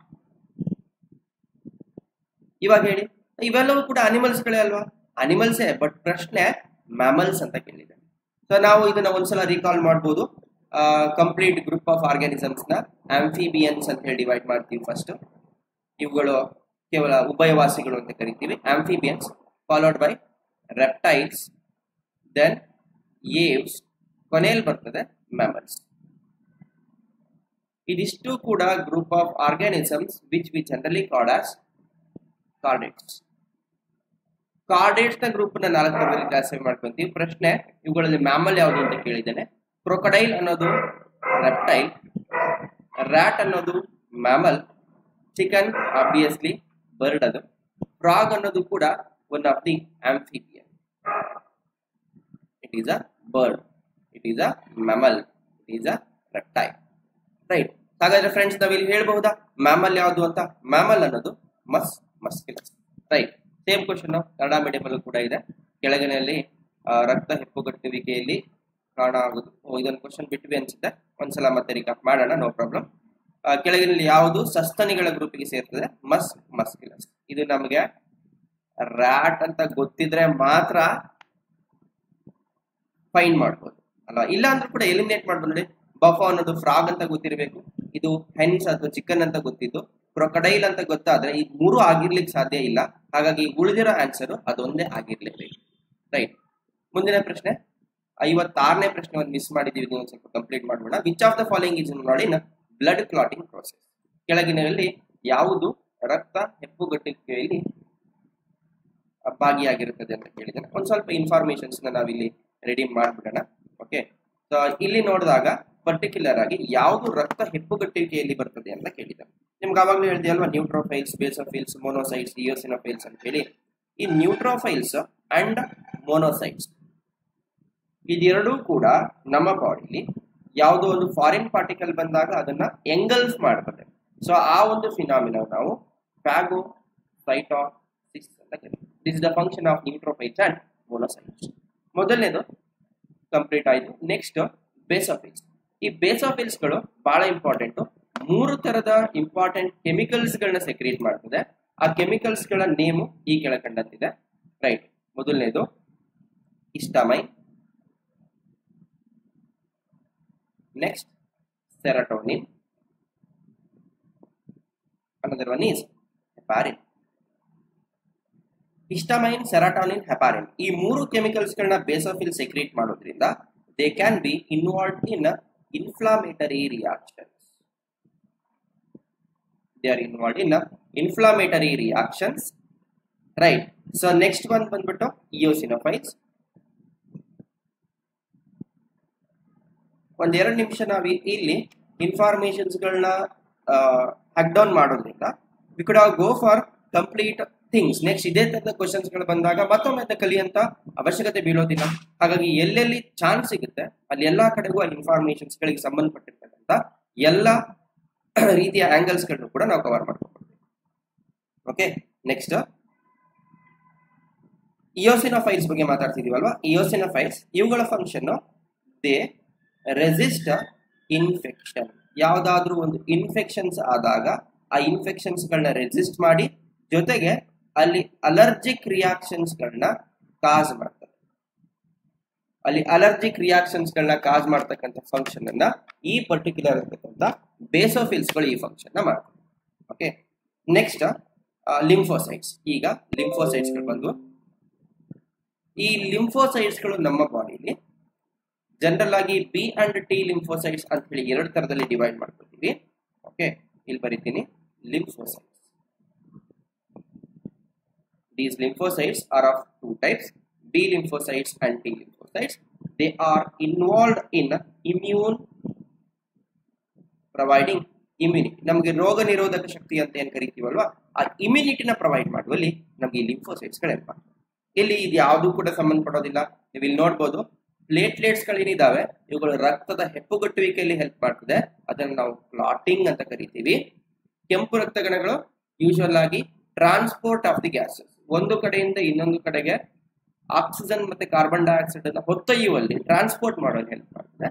ಇವಾಗ ಹೇಳಿ, ಇವೆಲ್ಲವೂ ಕೂಡ ಅನಿಮಲ್ಸ್ಗಳೇ ಅಲ್ವಾ? ಅನಿಮಲ್ಸೇ, ಬಟ್ ಪ್ರಶ್ನೆ ಮ್ಯಾಮಲ್ಸ್ ಅಂತ ಕೇಳಿದೆ. ಸೊ ನಾವು ಇದನ್ನ ಒಂದ್ಸಲ ರೀಕಾಲ್ ಮಾಡ್ಬೋದು. ಕಂಪ್ಲೀಟ್ ಗ್ರೂಪ್ ಆಫ್ ಆರ್ಗ್ಯಾನಿಸಮ್ಸ್ ನ ಆಂಫಿಬಿಯನ್ಸ್ ಅಂತ ಹೇಳಿ ಡಿವೈಡ್ ಮಾಡ್ತೀವಿ. ಫಸ್ಟ್ ಇವುಗಳು ಕೇವಲ ಉಭಯವಾಸಿಗಳು ಅಂತ ಕರಿತೀವಿ, amphibians. Followed by reptiles, then aves, ಕೊನೆಯಲ್ಲಿ ಬರ್ತದೆ ಮ್ಯಾಮಲ್ಸ್. ಇದಿಷ್ಟು ಕೂಡ group of organisms which we generally called as chordates. Chordates ನ ಗ್ರೂಪ್ ನ 4 ತರದಲ್ಲಿ ಕ್ಲಾಸಿಫೈ ಮಾಡ್ಕೊಂತೀವಿ. ಪ್ರಶ್ನೆ, ಇವುಗಳಲ್ಲಿ ಮ್ಯಾಮಲ್ ಯಾವುದು ಅಂತ ಕೇಳಿದ್ದೇನೆ. ಕ್ರೊಕೊಡೈಲ್ ಅನ್ನೋದು ರೆಪ್ಟೈಲ್, ರ್ಯಾಟ್ ಅನ್ನೋದು ಮ್ಯಾಮಲ್, ಚಿಕನ್ ಆಬ್ವಿಯಸ್ಲಿ ಬರ್ಡ್, ಅದು ಫ್ರಾಗ್ ಅನ್ನೋದು ಕೂಡ one of the amphibian. It is a bird, it is a mammal, it is a reptile. Right, ಹಾಗಾದ್ರೆ ಫ್ರೆಂಡ್ಸ್ ನಾವಿಲ್ಲಿ ಹೇಳ್ಬಹುದಾ ಮ್ಯಾಮಲ್ ಯಾವುದು ಅಂತ? ಮ್ಯಾಮಲ್ ಅನ್ನೋದು musculus. Right, same question Kannada medium ಅಲ್ಲೂ ಕೂಡ ಇದೆ. ಕೆಳಗಿನಲ್ಲಿ ರಕ್ತ ಹೆಪ್ಪುಗಟ್ಟುವಿಕೆಯಲ್ಲಿ ಕಾರಣ ಆಗುದು. ಇದೊಂದು ಕ್ವಶನ್ ಬಿಟ್ವಿ ಅನ್ಸುತ್ತೆ, ಒಂದ್ಸಲ ಮತ್ತೆ ರಿಕಾಪ್ ಮಾಡೋಣ, ನೋ ಪ್ರಾಬ್ಲಮ್. ಕೆಳಗಿನಲ್ಲಿ ಯಾವುದು ಸಸ್ತನಿಗಳ ಗ್ರೂಪಿಗೆ ಸೇರ್ತದೆ? ಮಸ್ಕ್ಯುಲಸ್. ಇದು ನಮಗೆ ರ್ಯಾಟ್ ಅಂತ ಗೊತ್ತಿದ್ರೆ ಮಾತ್ರ ಫೈಂಡ್ ಮಾಡ್ಬೋದು ಅಲ್ವಾ, ಇಲ್ಲ ಅಂದ್ರೂ ಕೂಡ ಎಲಿಮಿನೇಟ್ ಮಾಡ್ಬೋದು. ನೋಡಿ, ಬಫೋ ಅನ್ನೋದು ಫ್ರಾಗ್ ಅಂತ ಗೊತ್ತಿರಬೇಕು, ಇದು ಹೆನ್ಸ್ ಅಥವಾ ಚಿಕನ್ ಅಂತ ಗೊತ್ತಿದ್ದು, ಕ್ರೊಕೊಡೈಲ್ ಅಂತ ಗೊತ್ತಾದ್ರೆ ಈ 3 ಆಗಿರ್ಲಿಕ್ಕೆ ಸಾಧ್ಯ ಇಲ್ಲ. ಹಾಗಾಗಿ ಉಳಿದಿರೋ ಆನ್ಸರ್ ಅದೊಂದೇ ಆಗಿರ್ಲೇಬೇಕು. ರೈಟ್, ಮುಂದಿನ ಪ್ರಶ್ನೆ 56ನೇ ಪ್ರಶ್ನೆ ಒಂದು ಮಿಸ್ ಮಾಡಿದೀವಿ, ಇದನ್ನು ಸ್ವಲ್ಪ ಕಂಪ್ಲೀಟ್ ಮಾಡೋಣ. Which of the following is involved in blood clotting process? ಕೆಳಗಿನಲ್ಲಿ ಯಾವುದು ರಕ್ತ ಹೆಪ್ಪುಗಟ್ಟುವಿಕೆಯಲ್ಲಿ ಭಾಗಿಯಾಗಿರುತ್ತದೆ ಅಂತ ಕೇಳಿದ್ದೇನೆ. ಒಂದ್ ಸ್ವಲ್ಪ ಇನ್ಫಾರ್ಮೇಶನ್ಸ್ ನಾವಿಲ್ಲಿ ರೆಡಿ ಮಾಡ್ಬಿಡೋಣ. ಓಕೆ, ಸೊ ಇಲ್ಲಿ ನೋಡಿದಾಗ ಪರ್ಟಿಕ್ಯುಲರ್ ಆಗಿ ಯಾವುದು ರಕ್ತ ಹೆಪ್ಪುಗಟ್ಟುವಿಕೆಯಲ್ಲಿ ಬರ್ತದೆ ಅಂತ ಕೇಳಿದ್ದಾರೆ. ನಿಮ್ಗೆ ಆವಾಗಲೂ ಹೇಳಿದೆ ಅಲ್ವಾ, ನ್ಯೂಟ್ರೋಫೈಲ್ಸ್, ಬೇಸೋಫೈಲ್ಸ್, ಮೋನೋಸೈಟ್ಸ್, ಇಯೋಸಿನೋಫೈಲ್ಸ್ ಅಂತ ಹೇಳಿ. ಈ ನ್ಯೂಟ್ರೋಫೈಲ್ಸ್ ಅಂಡ್ ಮೋನೋಸೈಟ್ಸ್ ಇದೆರಡೂ ಕೂಡ ನಮ್ಮ ಬಾಡಿಲಿ ಯಾವುದೋ ಒಂದು ಫಾರಿನ್ ಪಾರ್ಟಿಕಲ್ ಬಂದಾಗ ಅದನ್ನ ಎಂಗಲ್ಫ್ ಮಾಡ್ತದೆ. ಸೊ ಆ ಒಂದು ಫಿನಾಮಿನಾ ನಾವು ಫ್ಯಾಗೋಸೈಟೋಸಿಸ್ ಅಂತ ಕರೀತೀವಿ. This is the function of neutrophils and monocytes. ಮೊದಲನೇದು ಕಂಪ್ಲೀಟ್ ಆಯ್ತು. Next basophils. ಈ ಬೇಸೋಫೈಲ್ಸ್ಗಳು ಬಹಳ ಇಂಪಾರ್ಟೆಂಟ್. 3 ತರದ ಇಂಪಾರ್ಟೆಂಟ್ ಕೆಮಿಕಲ್ಸ್ ಗಳನ್ನ ಸೆಕ್ರೀಟ್ ಮಾಡ್ತದೆ. ಆ ಕೆಮಿಕಲ್ಸ್ ಗಳ ನೇಮು ಈ ಕೆಳಕಂಡಂತಿದೆ. ರೈಟ್, ಮೊದಲನೇದು histamine, next serotonin, another one is heparin. Histamine, serotonin, heparin ಈ 3 ಕೆಮಿಕಲ್ಸ್ ಗಳನ್ನ ಬೇಸೋಫಿಲ್ ಸೆಕ್ರೀಟ್ ಮಾಡೋದ್ರಿಂದ they can be involved in inflammatory reactions. They are involved in inflammatory reactions. Right. So next one ಬಂದ್ಬಿಟ್ಟು eosinophils. ಒಂದ್ 2 ನಿಮಿಷ ನಾವು ಇಲ್ಲಿ informations ಗಳನ್ನ hack down ಮಾಡೋದ್ರಿಂದ we could have go for complete things. Next ಇದೇ ತರದ ಕ್ವಶನ್ಸ್ ಗಳು ಬಂದಾಗ ಮತ್ತೊಮ್ಮೆ ಕಲಿಯಂತ ಅವಶ್ಯಕತೆ ಬೀಳೋದಿಲ್ಲ. ಹಾಗಾಗಿ ಎಲ್ಲೆಲ್ಲಿ ಚಾನ್ಸ್ ಸಿಗುತ್ತೆ ಅಲ್ಲಿ ಎಲ್ಲಾ ಕಡೆಗೂ ಆ ಇನ್ಫಾರ್ಮೇಶನ್ಸ್ ಗಳಿಗೆ ಸಂಬಂಧಪಟ್ಟಿರ್ತಕ್ಕಂಥ ಎಲ್ಲಾ ರೀತಿಯ ಆಂಗಲ್ಸ್ ಗಳನ್ನು ಕೂಡ ನಾವು ಕವರ್ ಮಾಡ್ಕೊಳ್ತೀವಿ. ಓಕೆ, ನೆಕ್ಸ್ಟ್ ಇಯೋಸಿನೋಫೈಲ್ಸ್ ಬಗ್ಗೆ ಮಾತಾಡ್ತಿದೀವಲ್ವಾ. ಇಯೋಸಿನೋಫೈಲ್ಸ್ ಇವುಗಳ ಫಂಕ್ಷನ್ ದೇ ರೆಸಿಸ್ಟ್ ಇನ್ಫೆಕ್ಷನ್. ಯಾವ್ದಾದ್ರೂ ಒಂದು ಇನ್ಫೆಕ್ಷನ್ಸ್ ಆದಾಗ ಆ ಇನ್ಫೆಕ್ಷನ್ಸ್ ಗಳನ್ನ ರೆಸಿಸ್ಟ್ ಮಾಡಿ ಜೊತೆಗೆ ಅಲ್ಲಿ ಅಲರ್ಜಿಕ್ ರಿಯಾಕ್ಷನ್ಸ್ ಗಳನ್ನ ಕಾಸ್ ಮಾಡ್ತದೆ. ಅಲ್ಲಿ ಅಲರ್ಜಿಕ್ ರಿಯಾಕ್ಷನ್ಸ್ ಗಳನ್ನ ಕಾಸ್ ಮಾಡ್ತಕ್ಕಂಥ ಫಂಕ್ಷನ್ ಅನ್ನ ಈ ಪರ್ಟಿಕ್ಯುಲರ್ ಇರ್ತಕ್ಕಂಥ ಬೇಸೋಫಿಲ್ಸ್ ಗಳು ಈ ಫಂಕ್ಷನ್ ನ ಮಾಡ್ತಾರೆ. Okay, next lymphocytes. ಈಗ ಲಿಂಫೋಸೈಟ್ಸ್ ಗಳು ಬಂದು, ಈ ಲಿಂಫೋಸೈಟ್ಸ್ ಗಳು ನಮ್ಮ ಬಾಡಿಲಿ ಜನರಲ್ ಆಗಿ ಬಿ ಅಂಡ್ ಟಿ ಲಿಂಫೋಸೈಟ್ಸ್ ಅಂತ ಹೇಳಿ ಎರಡು ತರದಲ್ಲಿ ಡಿವೈಡ್ ಮಾಡ್ಕೊತೀವಿ. ಓಕೆ, ಇಲ್ಲಿ ಬರೀತೀನಿ lymphocytes. These lymphocytes are of two types, B lymphocytes and T lymphocytes. They are involved in immune providing immunity. ನಮಗೆ ರೋಗ ನಿರೋಧಕ ಶಕ್ತಿ ಅಂತ ಏನ್ ಕರಿತೀವಲ್ವಾ, ಆ ಇಮ್ಯುನಿಟಿನ ಪ್ರೊವೈಡ್ ಮಾಡುವಲ್ಲಿ ನಮಗೆ ಈ ಲಿಂಫೋಸೈಟ್ಸ್ ಗಳು ಹೆಲ್ಪ್ ಆಗ್ತವೆ. ಇಲ್ಲಿ ಇದು ಯಾವುದು ಕೂಡ ಸಂಬಂಧಪಡೋದಿಲ್ಲ. ನೀವು ಇಲ್ಲಿ ನೋಡ್ಬೋದು ಪ್ಲೇಟ್ಲೆಟ್ಸ್ ಗಳೇನಿದಾವೆ ಇವುಗಳು ರಕ್ತದ ಹೆಪ್ಪುಗಟ್ಟುವಿಕೆಯಲ್ಲಿ ಹೆಲ್ಪ್ ಮಾಡ್ತದೆ. ಅದನ್ನು ನಾವು ಕ್ಲಾಟಿಂಗ್ ಅಂತ ಕರಿತೀವಿ. ಕೆಂಪು ರಕ್ತಗಣಗಳು ಯೂಶುವಲ್ ಆಗಿ ಟ್ರಾನ್ಸ್ಪೋರ್ಟ್ ಆಫ್ ದಿ ಗ್ಯಾಸಸ್, ಒಂದು ಕಡೆಯಿಂದ ಇನ್ನೊಂದು ಕಡೆಗೆ ಆಕ್ಸಿಜನ್ ಮತ್ತೆ ಕಾರ್ಬನ್ ಡೈಆಕ್ಸೈಡ್ ಅನ್ನು ಹೊತ್ತೊಯ್ಯುವಲ್ಲಿ ಟ್ರಾನ್ಸ್ಪೋರ್ಟ್ ಮಾಡೋದು ಹೆಲ್ಪ್ ಮಾಡ್ತದೆ.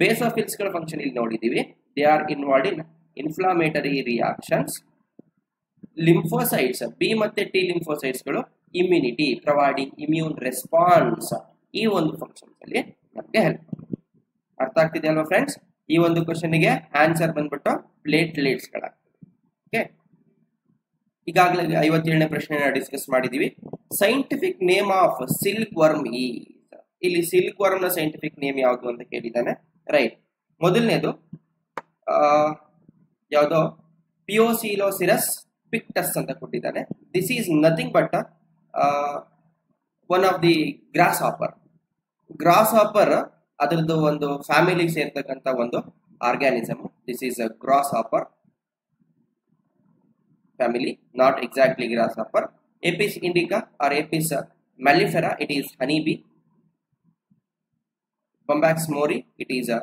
ಬೇಸೋಫಿಲ್ಸ್ ಗಳ ಫಂಕ್ಷನ್ ಇಲ್ಲಿ ನೋಡಿದೀವಿ. They are involved in inflammatory reactions. Lymphocytes B ಮತ್ತೆ ಟಿ ಲಿಂಫೋಸೈಟ್ಸ್ ಗಳು ಇಮ್ಯುನಿಟಿ ಪ್ರೊವೈಡಿಂಗ್ ಇಮ್ಯೂನ್ ರೆಸ್ಪಾನ್ಸ್, ಈ ಒಂದು ಫಂಕ್ಷನ್ ಅಲ್ಲಿ ನಮಗೆ ಹೆಲ್ಪ್ ಮಾಡ್ತದೆ. ಅರ್ಥ ಆಗ್ತಿದೆ ಅಲ್ವಾ ಫ್ರೆಂಡ್ಸ್? ಈ ಒಂದು ಕ್ವಶನ್ ಗೆ ಆನ್ಸರ್ ಬಂದ್ಬಿಟ್ಟು ಪ್ಲೇಟ್ಲೆಟ್ಸ್ ಗಳಾಗ್ತದೆ. ಓಕೆ, ಈಗಾಗಲೇ 57ನೇ ಪ್ರಶ್ನೆನ ಡಿಸ್ಕಸ್ ಮಾಡಿದೀವಿ. Scientific name of silk worm is. ಇಲ್ಲಿ ಸಿಲ್ಕ್ ವರ್ಮ್ ನ ಸೈಂಟಿಫಿಕ್ ನೇಮ್ ಯಾವುದು ಅಂತ ಕೇಳಿದ್ದಾನೆ. ರೈಟ್, ಮೊದಲನೇದು ಯಾವುದು ಪಿಯೋಸಿಲೋಸಿರಸ್ ಪಿಕ್ಟಸ್ ಅಂತ ಕೊಟ್ಟಿದ್ದಾನೆ. This is nothing but one of the grasshopper. Grasshopper ಅದರದ್ದು ಒಂದು ಫ್ಯಾಮಿಲಿಗೆ ಸೇರ್ತಕ್ಕಂಥ ಒಂದು organism. This is a grasshopper family, not exactly grasshopper. Apis indica or Apis mellifera, it is honeybee. Bombax mori, it is a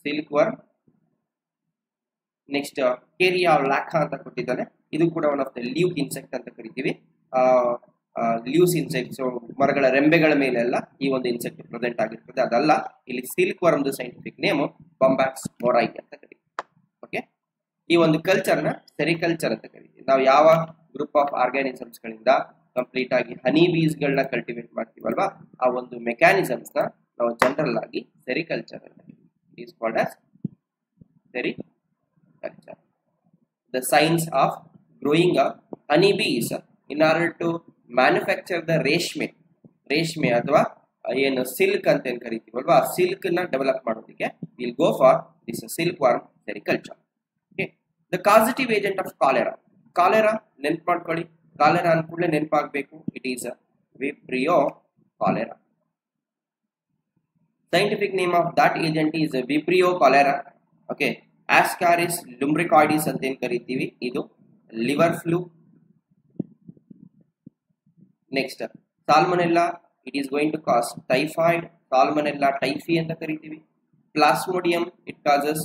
silkworm. Next Caria lacca ಅಂತ ಕೊಟ್ಟಿದ್ದಾನೆ. ಇದು ಕೂಡ one of the leave insect ಅಂತ ಕರಿತೀವಿ. Leaves insects, ಮರಗಳ ರೆಂಬೆಗಳ ಮೇಲೆಲ್ಲ ಈ ಒಂದು ಇನ್ಸೆಕ್ಟ್ ಪ್ರೆಸೆಂಟ್ ಆಗಿರ್ತದೆ. ಅದಲ್ಲ, ಇಲ್ಲಿ ಸಿಲ್ಕ್ ವರ್ಮ್ ಸೈಂಟಿಫಿಕ್ ನೇಮ್ ಬಾಂಬ್ಯಾಕ್ಸ್ ಮೊರೈ ಅಂತ ಕರಿತೀವಿ. ಓಕೆ, ಈ ಒಂದು ಕಲ್ಚರ್ ನ ಸೆರಿಕಲ್ಚರ್ ಅಂತ ಕರಿತೀವಿ. ನಾವು ಯಾವ ಗ್ರೂಪ್ ಆಫ್ ಆರ್ಗ್ಯಾನಿಸಮ್ಸ್ ಗಳಿಂದ ಕಂಪ್ಲೀಟ್ ಆಗಿ ಹನಿ ಬೀಸ್ ಗಳನ್ನ ಕಲ್ಟಿವೇಟ್ ಮಾಡ್ತೀವಲ್ವಾ, ಆ ಒಂದು ಮೆಕ್ಯಾನಿಸಮ್ಸ್ ನ ನಾವು ಜನರಲ್ ಆಗಿ ಸೆರಿಕಲ್ಚರ್ ಅಂತ ಕರಿತೀವಿ. It is called as sericulture. The science of growing a honey bees in order to manufacture the ರೇಷ್ಮೆ ಅಥವಾ ಏನು ಸಿಲ್ಕ್ ಅಂತ ಏನ್ ಕರಿತೀವಲ್ವಾ, ಆ ಸಿಲ್ಕ್ ನ ಡೆವಲಪ್ ಮಾಡೋದಕ್ಕೆ will go for this silk worm sericulture. The causative agent of cholera. Cholera ನೆನ್ಪು ಮಾಡ್ಕೊಳ್ಳಿ. ಕಾಲೆರಾ ಅನ್ಕೂಡಲೇ ನೆನಪಾಗಬೇಕು, it is vibrio cholera. Scientific name of that agent is vibrio cholera. Okay, ascaris lumbricoides ಅಂತ ಏನ್ ಕರಿತೀವಿ, ಇದು liver fluke. Next salmonella, it is going to cause typhoid. Salmonella typhi ಅಂತ ಕರಿತೀವಿ. ಪ್ಲಾಸ್ಮೋಡಿಯಂ, ಇಟ್ ಕಾಸಸ್,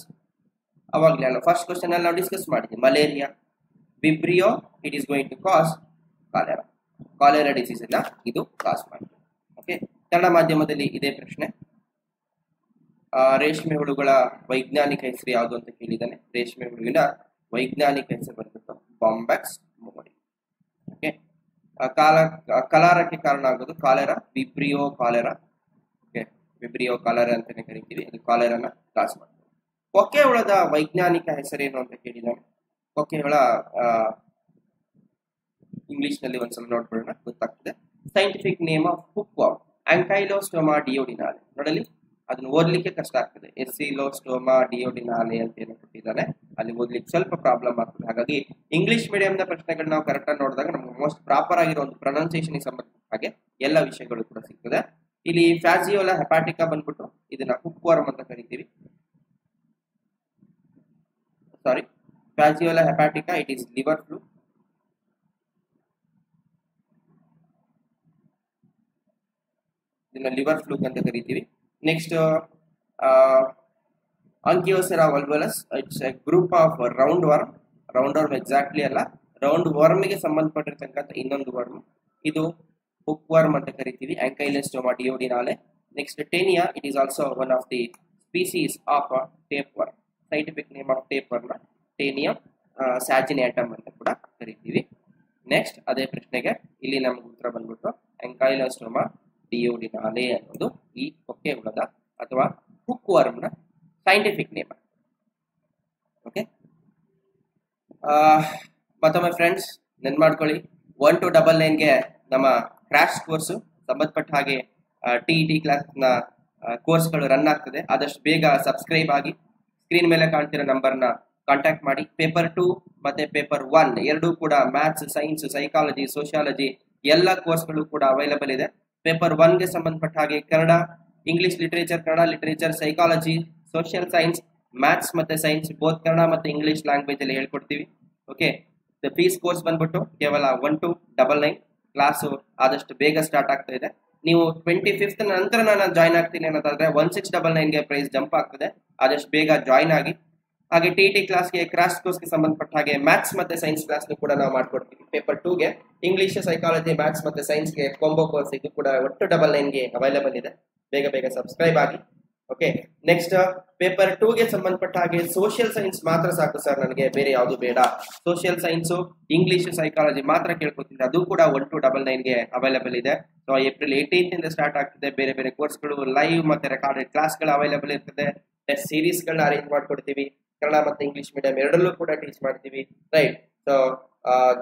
ಅವಾಗಲೇ ಅಲ್ಲ ಫಸ್ಟ್ ಕ್ವಶನ್ ಅಲ್ಲಿ ನಾವು ಡಿಸ್ಕಸ್ ಮಾಡಿದ್ವಿ, malaria. Vibrio, it is going to cause cholera disease ಅನ್ನ ಇದು ಕಾಸ್ ಮಾಡ್ತದೆ. ಓಕೆ, ಕನ್ನಡ ಮಾಧ್ಯಮದಲ್ಲಿ ಇದೇ ಪ್ರಶ್ನೆ. ರೇಷ್ಮೆ ಹುಳುಗಳ ವೈಜ್ಞಾನಿಕ ಹೆಸರು ಯಾವುದು ಅಂತ ಕೇಳಿದ್ದಾನೆ. ರೇಷ್ಮೆ ಹುಳುವಿನ ವೈಜ್ಞಾನಿಕ ಹೆಸರು ಬಂದ್ಬಿಟ್ಟು ಬಾಂಬ್ಯಾಕ್ಸ್ ಮೊರೈ. ಓಕೆ, ಕಲಾರಕ್ಕೆ ಕಾರಣ ಆಗೋದು cholera, vibrio cholera. Okay, vibrio cholera ಅಂತಾನೆ ಕರಿತೀವಿ. ಅದು ಕಾಲೆರಾನ ಕಾಸ್ ಮಾಡ್ತದೆ. ಕೊಕ್ಕೆ ಹುಳದ ವೈಜ್ಞಾನಿಕ ಹೆಸರೇನು ಅಂತ ಕೇಳಿದ್ದಾನೆ. ಕೊಕ್ಕೆ ಹುಳ ಇಂಗ್ಲಿಷ್ ನಲ್ಲಿ ಒಂದ್ಸಲ ನೋಡ್ಕೊಳ್ಳೋಣ, ಗೊತ್ತಾಗ್ತದೆ. Scientific name of hook worm ancylostoma duodenale. ನೋಡಲಿ, ಅದನ್ನ ಓದ್ಲಿಕ್ಕೆ ಕಷ್ಟ ಆಗ್ತದೆ. ಎಸ್ಸಿಲೋಸ್ಟೋಮಾ ಡಿಯೋಡಿನಾಲೆ ಅಂತ ಏನು ಕೊಟ್ಟಿದ್ದಾನೆ, ಅಲ್ಲಿ ಓದ್ಲಿಕ್ಕೆ ಸ್ವಲ್ಪ ಪ್ರಾಬ್ಲಮ್ ಆಗ್ತದೆ. ಹಾಗಾಗಿ ಇಂಗ್ಲಿಷ್ ಮೀಡಿಯಂ ನ ಪ್ರಶ್ನೆಗಳನ್ನ ನಾವು ಕರೆಕ್ಟ್ ಆಗಿ ನೋಡಿದಾಗ ನಮ್ಗೆ ಮೋಸ್ಟ್ ಪ್ರಾಪರ್ ಆಗಿರೋ ಒಂದು ಪ್ರೊನೌನ್ಸಿಯೇಷನ್ ಸಂಬಂಧಿಸಿದ ಹಾಗೆ ಎಲ್ಲ ವಿಷಯಗಳು ಕೂಡ ಸಿಗ್ತದೆ. ಇಲ್ಲಿ ಫ್ಯಾಸಿಯೋಲಾ ಹೆಪಾಟಿಕಾ ಬಂದ್ಬಿಟ್ಟು ಇದನ್ನ ಹುಕ್ ವಾರ್ಮ್ ಅಂತ ಕರಿತೀವಿ. Sorry, Fasciola hepatica, it is liver flu. ಇದನ್ನ ಲಿವರ್ ಫ್ಲೂಕ್ ಅಂತ ಕರಿತೀವಿ. Next Onchocerca volvulus, it's a group of round worm exactly ಅಲ್ಲ, ರೌಂಡ್ ವರ್ಮ್ಗೆ ಸಂಬಂಧಪಟ್ಟಿರ್ತಕ್ಕಂಥ ಇನ್ನೊಂದು ವರ್ಮ್. ಇದು ಹುಕ್ ವರ್ಮ್ ಅಂತ ಕರಿತೀವಿ, Ancylostoma duodenale. Next Taenia, it is also one of the species of tape worm. Scientific name of tape worm Taenium saginatum ಅಂತ ಕೂಡ ಕರಿತೀವಿ. ನೆಕ್ಸ್ಟ್ ಅದೇ ಪ್ರಶ್ನೆಗೆ ಇಲ್ಲಿ ನಮ್ಗೆ ಉತ್ತರ ಬಂದ್ಬಿಟ್ಟು ಆಂಕೈಲೋಸ್ಟೋಮಾ ಡಿಯೋಡಿನಾಲೆ ಅನ್ನೋದು ಈ ಕೊಕ್ಕೆ ಹುಳದ ಅಥವಾ ಹುಕ್ ವರ್ಮ್ನ ಸೈಂಟಿಫಿಕ್ ನೇಮ್. ಓಕೆ, ಮತ್ತೊಮ್ಮೆ ಫ್ರೆಂಡ್ಸ್ ನೆನ್ಪು ಮಾಡ್ಕೊಳ್ಳಿ, 1 to 999ಗೆ ನಮ್ಮ ಕ್ರ್ಯಾಶ್ ಕೋರ್ಸು ಸಂಬಂಧಪಟ್ಟ ಹಾಗೆ TET ಕ್ಲಾಸ್ನ ಕೋರ್ಸ್ಗಳು ರನ್ ಆಗ್ತದೆ. ಆದಷ್ಟು ಬೇಗ ಸಬ್ಸ್ಕ್ರೈಬ್ ಆಗಿ ಸ್ಕ್ರೀನ್ ಮೇಲೆ ಕಾಣ್ತಿರೋ ನಂಬರ್ನ ಕಾಂಟ್ಯಾಕ್ಟ್ ಮಾಡಿ. ಪೇಪರ್ 2 ಮತ್ತೆ ಪೇಪರ್ 1 ಎರಡೂ ಕೂಡ ಮ್ಯಾಥ್ಸ್, ಸೈನ್ಸ್, ಸೈಕಾಲಜಿ, ಸೋಷಿಯಾಲಜಿ ಎಲ್ಲ ಕೋರ್ಸ್ಗಳು ಕೂಡ ಅವೈಲಬಲ್ ಇದೆ. ಪೇಪರ್ 1ಗೆ ಸಂಬಂಧಪಟ್ಟ ಹಾಗೆ Kannada, English literature, Kannada literature, psychology, social science, maths ಮತ್ತೆ ಸೈನ್ಸ್ ಬೋತ್ ಕನ್ನಡ ಮತ್ತೆ ಇಂಗ್ಲಿಷ್ ಲ್ಯಾಂಗ್ವೇಜ್ ಅಲ್ಲಿ ಹೇಳ್ಕೊಡ್ತೀವಿ. ಓಕೆ, ದ ಫೀಸ್ ಕೋರ್ಸ್ ಬಂದ್ಬಿಟ್ಟು ಕೇವಲ 1 to 999. ಕ್ಲಾಸು ಆದಷ್ಟು ಬೇಗ ಸ್ಟಾರ್ಟ್ ಆಗ್ತಾ ಇದೆ. ನೀವು 25th ನಂತರ ನಾನು ಜಾಯ್ನ್ ಆಗ್ತೀನಿ ಅನ್ನೋದಾದ್ರೆ 1699ಗೆ ಪ್ರೈಸ್ ಜಂಪ್ ಆಗ್ತದೆ. ಆದಷ್ಟು ಬೇಗ ಜಾಯ್ನ್ ಆಗಿ. ಹಾಗೆ TET ಕ್ಲಾಸ್ಗೆ ಕ್ರಾಶ್ ಕೋರ್ಸ್ಗೆ ಸಂಬಂಧಪಟ್ಟ ಹಾಗೆ ಮ್ಯಾಥ್ಸ್ ಮತ್ತೆ ಸೈನ್ಸ್ ಕ್ಲಾಸ್ನು ಕೂಡ ನಾವು ಮಾಡ್ಕೊಡ್ತೀವಿ. ಪೇಪರ್ 2ಗೆ ಇಂಗ್ಲಿಷ್, ಸೈಕಾಲಜಿ, ಮ್ಯಾಥ್ಸ್ ಮತ್ತೆ ಸೈನ್ಸ್ಗೆ ಕಾಂಬೋ ಕೋರ್ಸ್ ಇದು ಕೂಡ ಒಟ್ಟು 99ಗೆ ಅವೈಲಬಲ್ ಇದೆ. ಬೇಗ ಸಬ್ಸ್ಕ್ರೈಬ್ ಆಗಿ. ಓಕೆ, ನೆಕ್ಸ್ಟ್ ಪೇಪರ್ 2ಗೆ ಸಂಬಂಧಪಟ್ಟ ಹಾಗೆ ಸೋಷಿಯಲ್ ಸೈನ್ಸ್ ಮಾತ್ರ ಸಾಕು ಸರ್, ನನಗೆ ಬೇರೆ ಯಾವುದು ಬೇಡ, ಸೋಷಿಯಲ್ ಸೈನ್ಸು, ಇಂಗ್ಲಿಷ್, ಸೈಕಾಲಜಿ ಮಾತ್ರ ಕೇಳ್ಕೊತೀನಿ, ಅದು ಕೂಡ 1 to 999ಗೆ ಅವೈಲಬಲ್ ಇದೆ. ಸೊ ಏಪ್ರಿಲ್ 18th ಇಂದ ಸ್ಟಾರ್ಟ್ ಆಗ್ತದೆ. ಬೇರೆ ಕೋರ್ಸ್ಗಳು ಲೈವ್ ಮತ್ತೆ ರೆಕಾರ್ಡೆಡ್ ಕ್ಲಾಸ್ಗಳು ಅವೈಲಬಲ್ ಇರ್ತದೆ. ಟೆಸ್ಟ್ ಸೀರೀಸ್ಗಳನ್ನ ಅರೇಂಜ್ ಮಾಡ್ಕೊಡ್ತೀವಿ. ಕನ್ನಡ ಮತ್ತೆ ಇಂಗ್ಲಿಷ್ ಮೀಡಿಯಂ ಎರಡಲ್ಲೂ ಕೂಡ ಟೀಚ್ ಮಾಡ್ತೀವಿ. ರೈಟ್, ಸೊ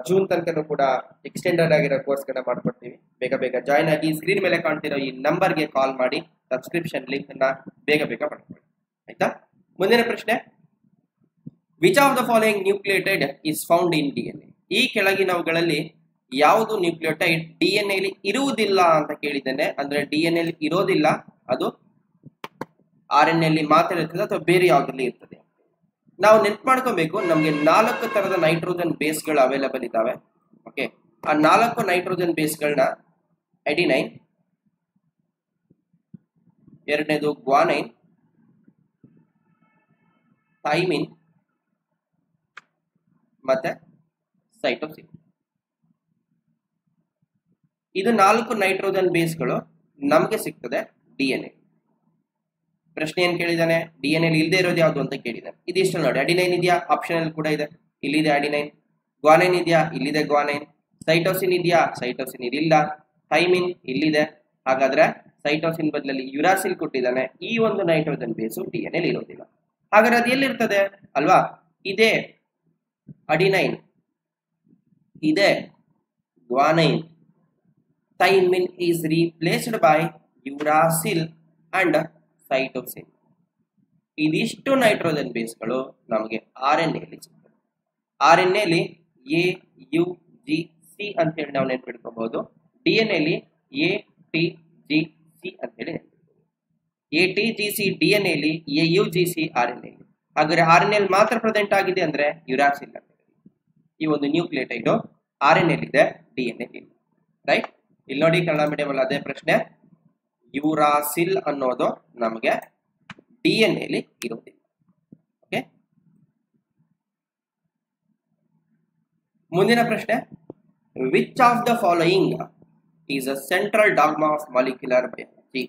ಜೂನ್ ತನಕನೂ ಕೂಡ ಎಕ್ಸ್ಟೆಂಡೆಡ್ ಆಗಿರೋ ಕೋರ್ಸ್ಗಳನ್ನ ಮಾಡ್ಕೊಡ್ತೀವಿ. ಬೇಗ ಜಾಯ್ನ್ ಆಗಿ. ಸ್ಕ್ರೀನ್ ಮೇಲೆ ಕಾಣ್ತಿರೋ ಈ ನಂಬರ್ಗೆ ಕಾಲ್ ಮಾಡಿ ಸಬ್ಸ್ಕ್ರಿಪ್ಷನ್ ಲಿಂಕ್ ಅನ್ನ ಬೇಗ ಮಾಡ್ಕೊಳ್ಳಿ. ಆಯ್ತಾ? ಮುಂದಿನ ಪ್ರಶ್ನೆ, which of the following nucleotide is found in DNA? ಈ ಕೆಳಗಿನವುಗಳಲ್ಲಿ ಯಾವುದು ನ್ಯೂಕ್ಲಿಯೋಟೈಡ್ DNA ಲಿ ಇರುವುದಿಲ್ಲ ಅಂತ ಕೇಳಿದ್ದೇನೆ. ಅಂದ್ರೆ DNA ಲಿ ಇರೋದಿಲ್ಲ, ಅದು RNA ಲಿ ಮಾತ್ರ ಇರ್ತದೆ ಅಥವಾ ಬೇರೆ ಯಾವ್ದ್ರಲ್ಲಿ ಇರ್ತದೆ. ನಾವು ನೆನ್ಪು ಮಾಡ್ಕೋಬೇಕು, ನಮ್ಗೆ 4 ತರದ ನೈಟ್ರೋಜನ್ ಬೇಸ್ಗಳು ಅವೈಲಬಲ್ ಇದ್ದಾವೆ. ಓಕೆ, ಆ 4 ನೈಟ್ರೋಜನ್ ಬೇಸ್ಗಳನ್ನ ಅಡಿನೈನ್, ಎರಡನೇದು ಗ್ವಾನೈನ್, ಥೈಮಿನ್ ಮತ್ತೆ ಸೈಟೋಸಿನ್. ಇದು 4 ನೈಟ್ರೋಜನ್ ಬೇಸ್ಗಳು ನಮ್ಗೆ ಸಿಗ್ತದೆ DNA. ಪ್ರಶ್ನೆ ಏನ್ ಕೇಳಿದಾನೆ, DNA ಇಲ್ಲದೆ ಇರೋದು ಯಾವುದು ಅಂತ ಕೇಳಿದಾನೆ. ಇದಿಷ್ಟು ನೋಡಿ, ಅಡಿನೈನ್ ಇದೆಯಾ, ಆಪ್ಷನಲ್ ಕೂಡ ಇದೆ, ಇಲ್ಲಿದೆ ಅಡಿನೈನ್. ಗ್ವಾನೈನ್ ಇದೆಯಾ, ಇಲ್ಲಿದೆ ಗ್ವಾನೈನ್. ಸೈಟೋಸಿನ್ ಇದೆಯಾ, ಸೈಟೋಸಿನ್ ಇದಿಲ್ಲ. ಥೈಮಿನ್ ಇಲ್ಲಿದೆ. ಹಾಗಾದ್ರೆ ಸೈಟೋಸಿನ್ ಬದಲಲ್ಲಿ ಯುರಾಸಿಲ್ ಕೊಟ್ಟಿದ್ದಾನೆ. ಈ ಒಂದು ನೈಟ್ರೋಜನ್ ಬೇಸು DNA ಇರೋದಿಲ್ಲ. ಹಾಗಾದ್ರೆ ಅದು ಎಲ್ಲಿರ್ತದೆ ಅಲ್ವಾ? ಇದೆ ಅಡಿನೈನ್, ಇದೆ guanine. Thymine is replaced by uracil and cytosine. ಇದಿಷ್ಟು ನೈಟ್ರೋಜನ್ ಬೇಸ್ಗಳು ನಮಗೆ RNA ಲಿ ಸಿಗ್ತದೆ. RNA ಲಿ AUGC ಅಂತ ಹೇಳಿ ನಾವು ನೆನ್ಪಿಟ್ಕೋಬಹುದು. DNA ಲಿ ATGC ಅಂತ ಹೇಳಿ ನೆನ್ಪಿಟ್ಕೋಬಹುದು. ATGC DNA ಲಿ, AUGC RNA ಲಿ. ಹಾಗಾದ್ರೆ RNA ಮಾತ್ರ ಪ್ರೆಸೆಂಟ್ ಆಗಿದೆ ಅಂದ್ರೆ ಯುರಾಸಿಲ್ ಅಂತ ಹೇಳಿ. ಈ ಒಂದು ನ್ಯೂಕ್ಲಿಯೋಟೈಡ್ RNA ಇದೆ, DNA ಲಿ. ರೈಟ್, ಇಲ್ಲಿ ನೋಡಿ ಕನ್ನಡ ಮೀಡಿಯಂ ಅಲ್ಲಿ ಅದೇ ಪ್ರಶ್ನೆ. ಯುರಾಸಿಲ್ ಅನ್ನೋದು ನಮಗೆ DNA ಲಿ ಇರೋದಿಲ್ಲ. ಓಕೆ, ಮುಂದಿನ ಪ್ರಶ್ನೆ, which of the following is a central dogma of molecular biology?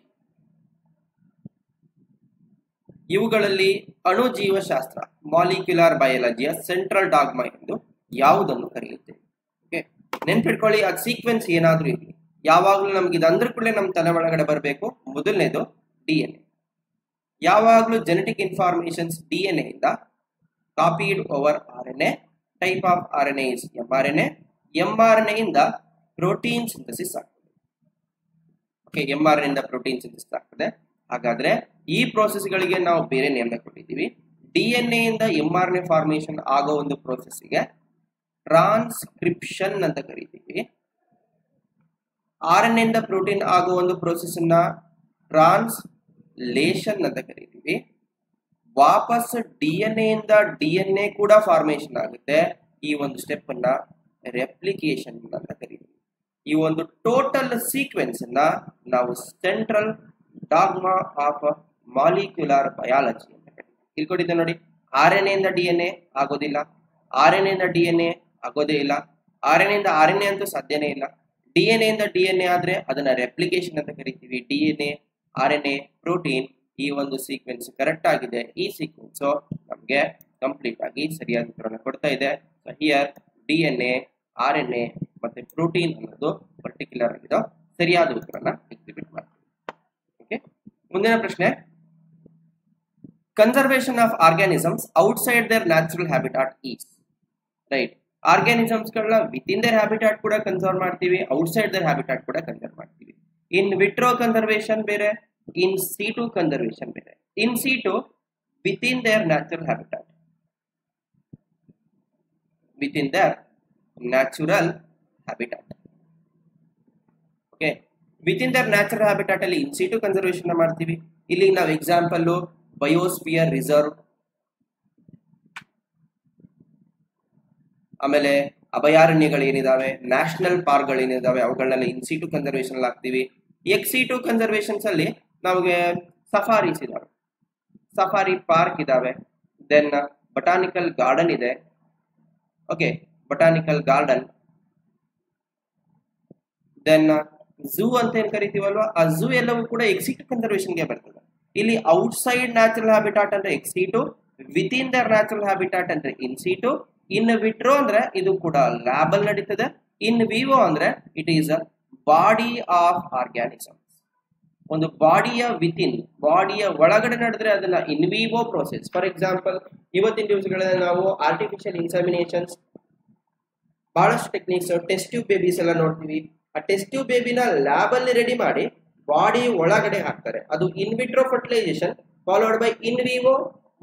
ಇವುಗಳಲ್ಲಿ ಅಣುಜೀವಶಾಸ್ತ್ರ ಮಾಲಿಕ್ಯುಲರ್ ಬಯಾಲಜಿಯ ಸೆಂಟ್ರಲ್ ಡಾಗ್ಮಾ ಎಂದು ಯಾವುದನ್ನು ಕರೆಯುತ್ತೇವೆ? ಓಕೆ, ನೆನ್ಪಿಟ್ಕೊಳ್ಳಿ, ಅದು ಸೀಕ್ವೆನ್ಸ್ ಏನಾದ್ರೂ ಇರಲಿ, ಯಾವಾಗ್ಲೂ ನಮ್ಗೆ ಇದಂದ್ರ ಕೂಡಲೇ ನಮ್ಮ ತಲೆ ಒಳಗಡೆ ಬರಬೇಕು. ಮೊದಲನೇದು DNA. ಯಾವಾಗ್ಲೂ ಜೆನೆಟಿಕ್ ಇನ್ಫಾರ್ಮೇಶನ್ಸ್ DNA ಇಂದ copied over RNA. Type of RNA is mRNA. mRNA ಇಂದ ಪ್ರೋಟೀನ್ ಸಿಂಥಸಿಸ್ ಆಗ್ತದೆ. ಓಕೆ, mRNA ಇಂದ ಪ್ರೋಟೀನ್ ಸಿಂಥಸಿಸ್ ಆಗ್ತದೆ. ಹಾಗಾದ್ರೆ ಈ ಪ್ರೋಸೆಸ್ ಗಳಿಗೆ ನಾವು ಬೇರೆ ನೇಮ್ ಕೊಟ್ಟಿದ್ದೀವಿ. DNA ಇಂದ mRNA ಫಾರ್ಮೇಶನ್ ಆಗೋ ಒಂದು ಪ್ರೋಸೆಸ್ಗೆ ಟ್ರಾನ್ಸ್ಕ್ರಿಪ್ಷನ್ ಅಂತ ಕರಿತೀವಿ. RNA ಇಂದ ಪ್ರೋಟೀನ್ ಆಗೋ ಒಂದು ಪ್ರೋಸೆಸ್ ಅನ್ನ ಟ್ರಾನ್ಸ್ಲೇಷನ್ ಅಂತ ಕರಿತೀವಿ. ವಾಪಸ್ DNA ಇಂದ DNA ಕೂಡ ಫಾರ್ಮೇಶನ್ ಆಗುತ್ತೆ. ಈ ಒಂದು ಸ್ಟೆಪ್ ಅನ್ನ ರೆಪ್ಲಿಕೇಶನ್ ಅಂತ ಕರಿತೀವಿ. ಈ ಒಂದು ಟೋಟಲ್ ಸೀಕ್ವೆನ್ಸ್ ಅನ್ನ ನಾವು central dogma of molecular biology ಅಂತ ತಿಳ್ಕೊಂಡಿದ್ದೆ ನೋಡಿ. RNA ಇಂದ DNA ಆಗೋದಿಲ್ಲ, RNA ಇಂದ DNA ಆಗೋದೇ ಇಲ್ಲ, RNA ಇಂದ RNA ಅಂತೂ ಸಾಧ್ಯನೇ ಇಲ್ಲ. DNA ಇಂದ DNA ಆದ್ರೆ ಅದನ್ನ ರೆಪ್ಲಿಕೇಶನ್ ಅಂತ ಕರಿತೀವಿ. DNA, RNA, ಪ್ರೋಟೀನ್, ಈ ಒಂದು ಸೀಕ್ವೆನ್ಸ್ ಕರೆಕ್ಟ್ ಆಗಿದೆ. ಈ ಸೀಕ್ವೆನ್ಸ್ ನಮ್ಗೆ ಕಂಪ್ಲೀಟ್ ಆಗಿ ಸರಿಯಾದ ಉತ್ತರನ ಕೊಡ್ತಾ ಇದೆ. ಹಿಯರ್ DNA, RNA ಮತ್ತೆ ಪ್ರೋಟೀನ್ ಅನ್ನೋದು ಪರ್ಟಿಕ್ಯುಲರ್ ಆಗಿರೋ ಸರಿಯಾದ ಉತ್ತರನ ಎಕ್ಸಿಬಿಟ್ ಮಾಡ್ತೀವಿ. ಓಕೆ, ಮುಂದಿನ ಪ್ರಶ್ನೆ, conservation of organisms outside their natural habitat is. Right, organisms ಗಳನ್ನ ವಿತಿನ್ ದೇರ್ ಹ್ಯಾಬಿಟಾಟ್ ಕೂಡ ಕನ್ಸರ್ವ್ ಮಾಡ್ತೀವಿ, ಔಟ್ಸೈಡ್ ದೇರ್ ಹ್ಯಾಬಿಟಾಟ್ ಕೂಡ ಕನ್ಸರ್ವ್ ಮಾಡ್ತೀವಿ. ಇನ್ ವಿಟ್ರೋ ಕನ್ಸರ್ವೇಷನ್ ಬೇರೆ, ಇನ್ ಸಿಟು ಕನ್ಸರ್ವೇಷನ್ ಬೇರೆ. In situ within their natural habitat, within their natural habitat. Okay, within their natural habitat ಅಲ್ಲಿ in situ conservation ಮಾಡ್ತೀವಿ. ಇಲ್ಲಿ ನಾವು ಎಕ್ಸಾಂಪಲ್ ಬಯೋಸ್ಫಿಯರ್ ರಿಸರ್ವ್, ಆಮೇಲೆ ಅಭಯಾರಣ್ಯಗಳೇನಿದಾವೆ, national ಪಾರ್ಕ್ಗಳೇನಿದಾವೆ ಅವುಗಳನ್ನೆಲ್ಲ ಇನ್ ಸಿಟು ಕನ್ಸರ್ವೇಷನ್ ಹಾಕ್ತೀವಿ. ಎಕ್ಸ್ ಸಿಟು ಕನ್ಸರ್ವೇಷನ್ಸ್ ಅಲ್ಲಿ ನಮಗೆ ಸಫಾರೀಸ್ ಇದಾವೆ, ಸಫಾರಿ ಪಾರ್ಕ್ ಇದಾವೆ, ದೆನ್ ಬಟಾನಿಕಲ್ ಗಾರ್ಡನ್ ಇದೆ. Okay, botanical garden, then zoo ಅಂತ ಏನ್ ಕರಿತೀವಲ್ವಾ, ಆ ಝೂ ಎಲ್ಲವೂ ಕೂಡ ಎಕ್ಸಿಟು ಕನ್ಸರ್ವೇಷನ್ಗೆ ಬರ್ತದೆ. ಇಲ್ಲಿ ಔಟ್ಸೈಡ್ ನ್ಯಾಚುರಲ್ ಹ್ಯಾಬಿಟಾಟ್ ಅಂದ್ರೆ ex situ, within their natural habitat ಅಂದ್ರೆ ಇನ್ ಸಿಟು, ಇನ್ ವಿಟ್ರೋ ಅಂದ್ರೆ ಇದು ಕೂಡ ಲ್ಯಾಬ್ ಅಲ್ಲಿ ನಡೀತದೆ, ಇನ್ ವಿವೋ ಅಂದ್ರೆ it is a body of organism. ಒಂದು ಬಾಡಿಯ ವಿತಿನ್, ಬಾಡಿಯ ಒಳಗಡೆ ನಡೆದ್ರೆ ಅದನ್ನ ಇನ್ ವಿವೋ ಪ್ರೋಸೆಸ್. ಫಾರ್ ಎಕ್ಸಾಂಪಲ್, ಇವತ್ತಿನ ದಿವಸಗಳಲ್ಲಿ ನಾವು ಆರ್ಟಿಫಿಷಿಯಲ್ ಇನ್ಸೆಮಿನೇಷನ್ಸ್, ಬಹಳಷ್ಟು ಟೆಕ್ನಿಕ್ಸ್, ಟೆಸ್ಟ್ ಟ್ಯೂಬ್ ಬೇಬೀಸ್ ಎಲ್ಲ ನೋಡ್ತೀವಿ. ಆ ಟೆಸ್ಟ್ ಟ್ಯೂಬ್ ಬೇಬಿನ ಲ್ಯಾಬ್ ಅಲ್ಲಿ ರೆಡಿ ಮಾಡಿ ಬಾಡಿ ಒಳಗಡೆ ಹಾಕ್ತಾರೆ. ಅದು in vitro fertilization followed by in vivo,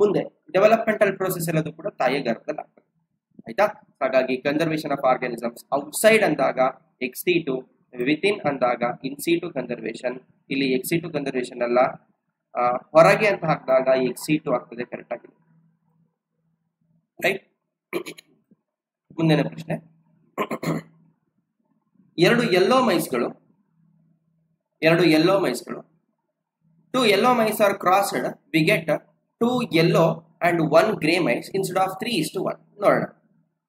ಮುಂದೆ ಡೆವಲಪ್ಮೆಂಟಲ್ ಪ್ರೋಸೆಸ್ ಎಲ್ಲದು ಕೂಡ ತಾಯಿ ಗರ್ಭದಲ್ಲಿ ಆಗ್ತದೆ. ಆಯ್ತಾ? ಹಾಗಾಗಿ ಕನ್ಸರ್ವೇಷನ್ ಆಫ್ ಆರ್ಗ್ಯಾನಿಸಮ್ಸ್ ಔಟ್ಸೈಡ್ ಅಂದಾಗ ಎಕ್ಸ್ ಸಿಟು, ವಿತಿನ್ ಅಂದಾಗ ಇನ್ ಸಿಟು ಕನ್ಸರ್ವೇಷನ್. ಇಲ್ಲಿ ಎಕ್ಸ್ ಸಿಟು ಕನ್ಸರ್ವೇಷನ್ ಅಲ್ಲ, ಹೊರಗೆ ಅಂತ ಹಾಕಿದಾಗ ಎಕ್ಸ್ ಸಿಟು ಆಗ್ತದೆ ಕರೆಕ್ಟ್ ಆಗಿದೆ. ರೈಟ್, ಮುಂದಿನ ಪ್ರಶ್ನೆ, ಎರಡು ಯೆಲ್ಲೋ ಮೈಸ್ಗಳು, two yellow mice are crossed, we get 2 yellow and 1 grey mice instead of 3:1. ನೋಡೋಣ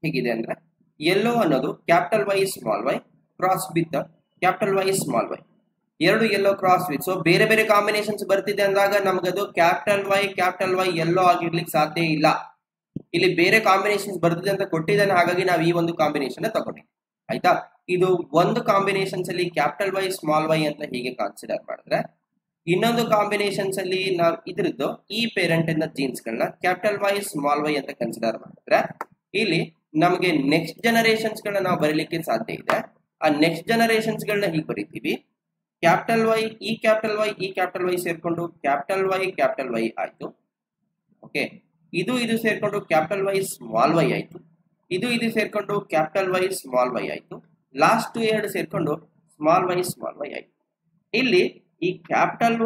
ಹೇಗಿದೆ ಅಂದ್ರೆ, ಯೆಲ್ಲೋ ಅನ್ನೋದು capital Y small Y cross with capital Y small Y, ಎರಡು ಯೆಲ್ಲೋ ಕ್ರಾಸ್ ವಿತ್, ಸೊ ಬೇರೆ ಬೇರೆ ಕಾಂಬಿನೇಷನ್ಸ್ ಬರ್ತಿದೆ ಅಂದಾಗ ನಮಗದು ಕ್ಯಾಪಿಟಲ್ ವೈ ಯೆಲ್ಲೋ ಆಗಿರ್ಲಿಕ್ಕೆ ಸಾಧ್ಯ ಇಲ್ಲ. ಇಲ್ಲಿ ಬೇರೆ ಕಾಂಬಿನೇಷನ್ಸ್ ಬರ್ತಿದೆ ಅಂತ ಕೊಟ್ಟಿದ್ದಾನೆ, ಹಾಗಾಗಿ ನಾವು ಈ ಒಂದು ಕಾಂಬಿನೇಷನ್ ತಗೊಂಡಿದ್ವಿ. ಆಯ್ತಾ? ಇದು ಒಂದು ಕಾಂಬಿನೇಷನ್ಸ್ ಅಲ್ಲಿ ಕ್ಯಾಪಿಟಲ್ ವೈ ಸ್ಮಾಲ್ ವೈ ಅಂತ ಹೀಗೆ ಕನ್ಸಿಡರ್ ಮಾಡಿದ್ರೆ, ಇನ್ನೊಂದು ಕಾಂಬಿನೇಷನ್ಸ್ ಅಲ್ಲಿ ನಾವು ಇದ್ರದ್ದು ಈ ಪೇರೆಂಟ್ ಇಂದ ಜೀನ್ಸ್ ಗಳನ್ನ ಕ್ಯಾಪಿಟಲ್ ವೈ ಸ್ಮಾಲ್ ವೈ ಅಂತ ಕನ್ಸಿಡರ್ ಮಾಡಿದ್ರೆ, ಇಲ್ಲಿ ನಮಗೆ ನೆಕ್ಸ್ಟ್ ಜನರೇಷನ್ಸ್ ಗಳನ್ನ ನಾವು ಬರೀಲಿಕ್ಕೆ ಸಾಧ್ಯ ಇದೆ. ಆ ನೆಕ್ಸ್ಟ್ ಜನರೇಷನ್ಸ್ ಗಳನ್ನ ಹೀಗೆ ಬರೀತೀವಿ, ಕ್ಯಾಪಿಟಲ್ ವೈ ಈ ಕ್ಯಾಪಿಟಲ್ ವೈ ಸೇರ್ಕೊಂಡು ಕ್ಯಾಪಿಟಲ್ ವೈ ಆಯ್ತು. ಓಕೆ, ಇದು ಸೇರ್ಕೊಂಡು ಕ್ಯಾಪಿಟಲ್ ವೈ ಸ್ಮಾಲ್ ವೈ ಆಯ್ತು, ಇದು ಸೇರ್ಕೊಂಡು ಕ್ಯಾಪಿಟಲ್ ವೈ ಸ್ಮಾಲ್ ವೈ ಆಯ್ತು, ಲಾಸ್ಟ್ ಎರಡು ಸೇರ್ಕೊಂಡು ಸ್ಮಾಲ್ ವೈ ಆಯ್ತು. ಇಲ್ಲಿ ಈ ಕ್ಯಾಪಿಟಲ್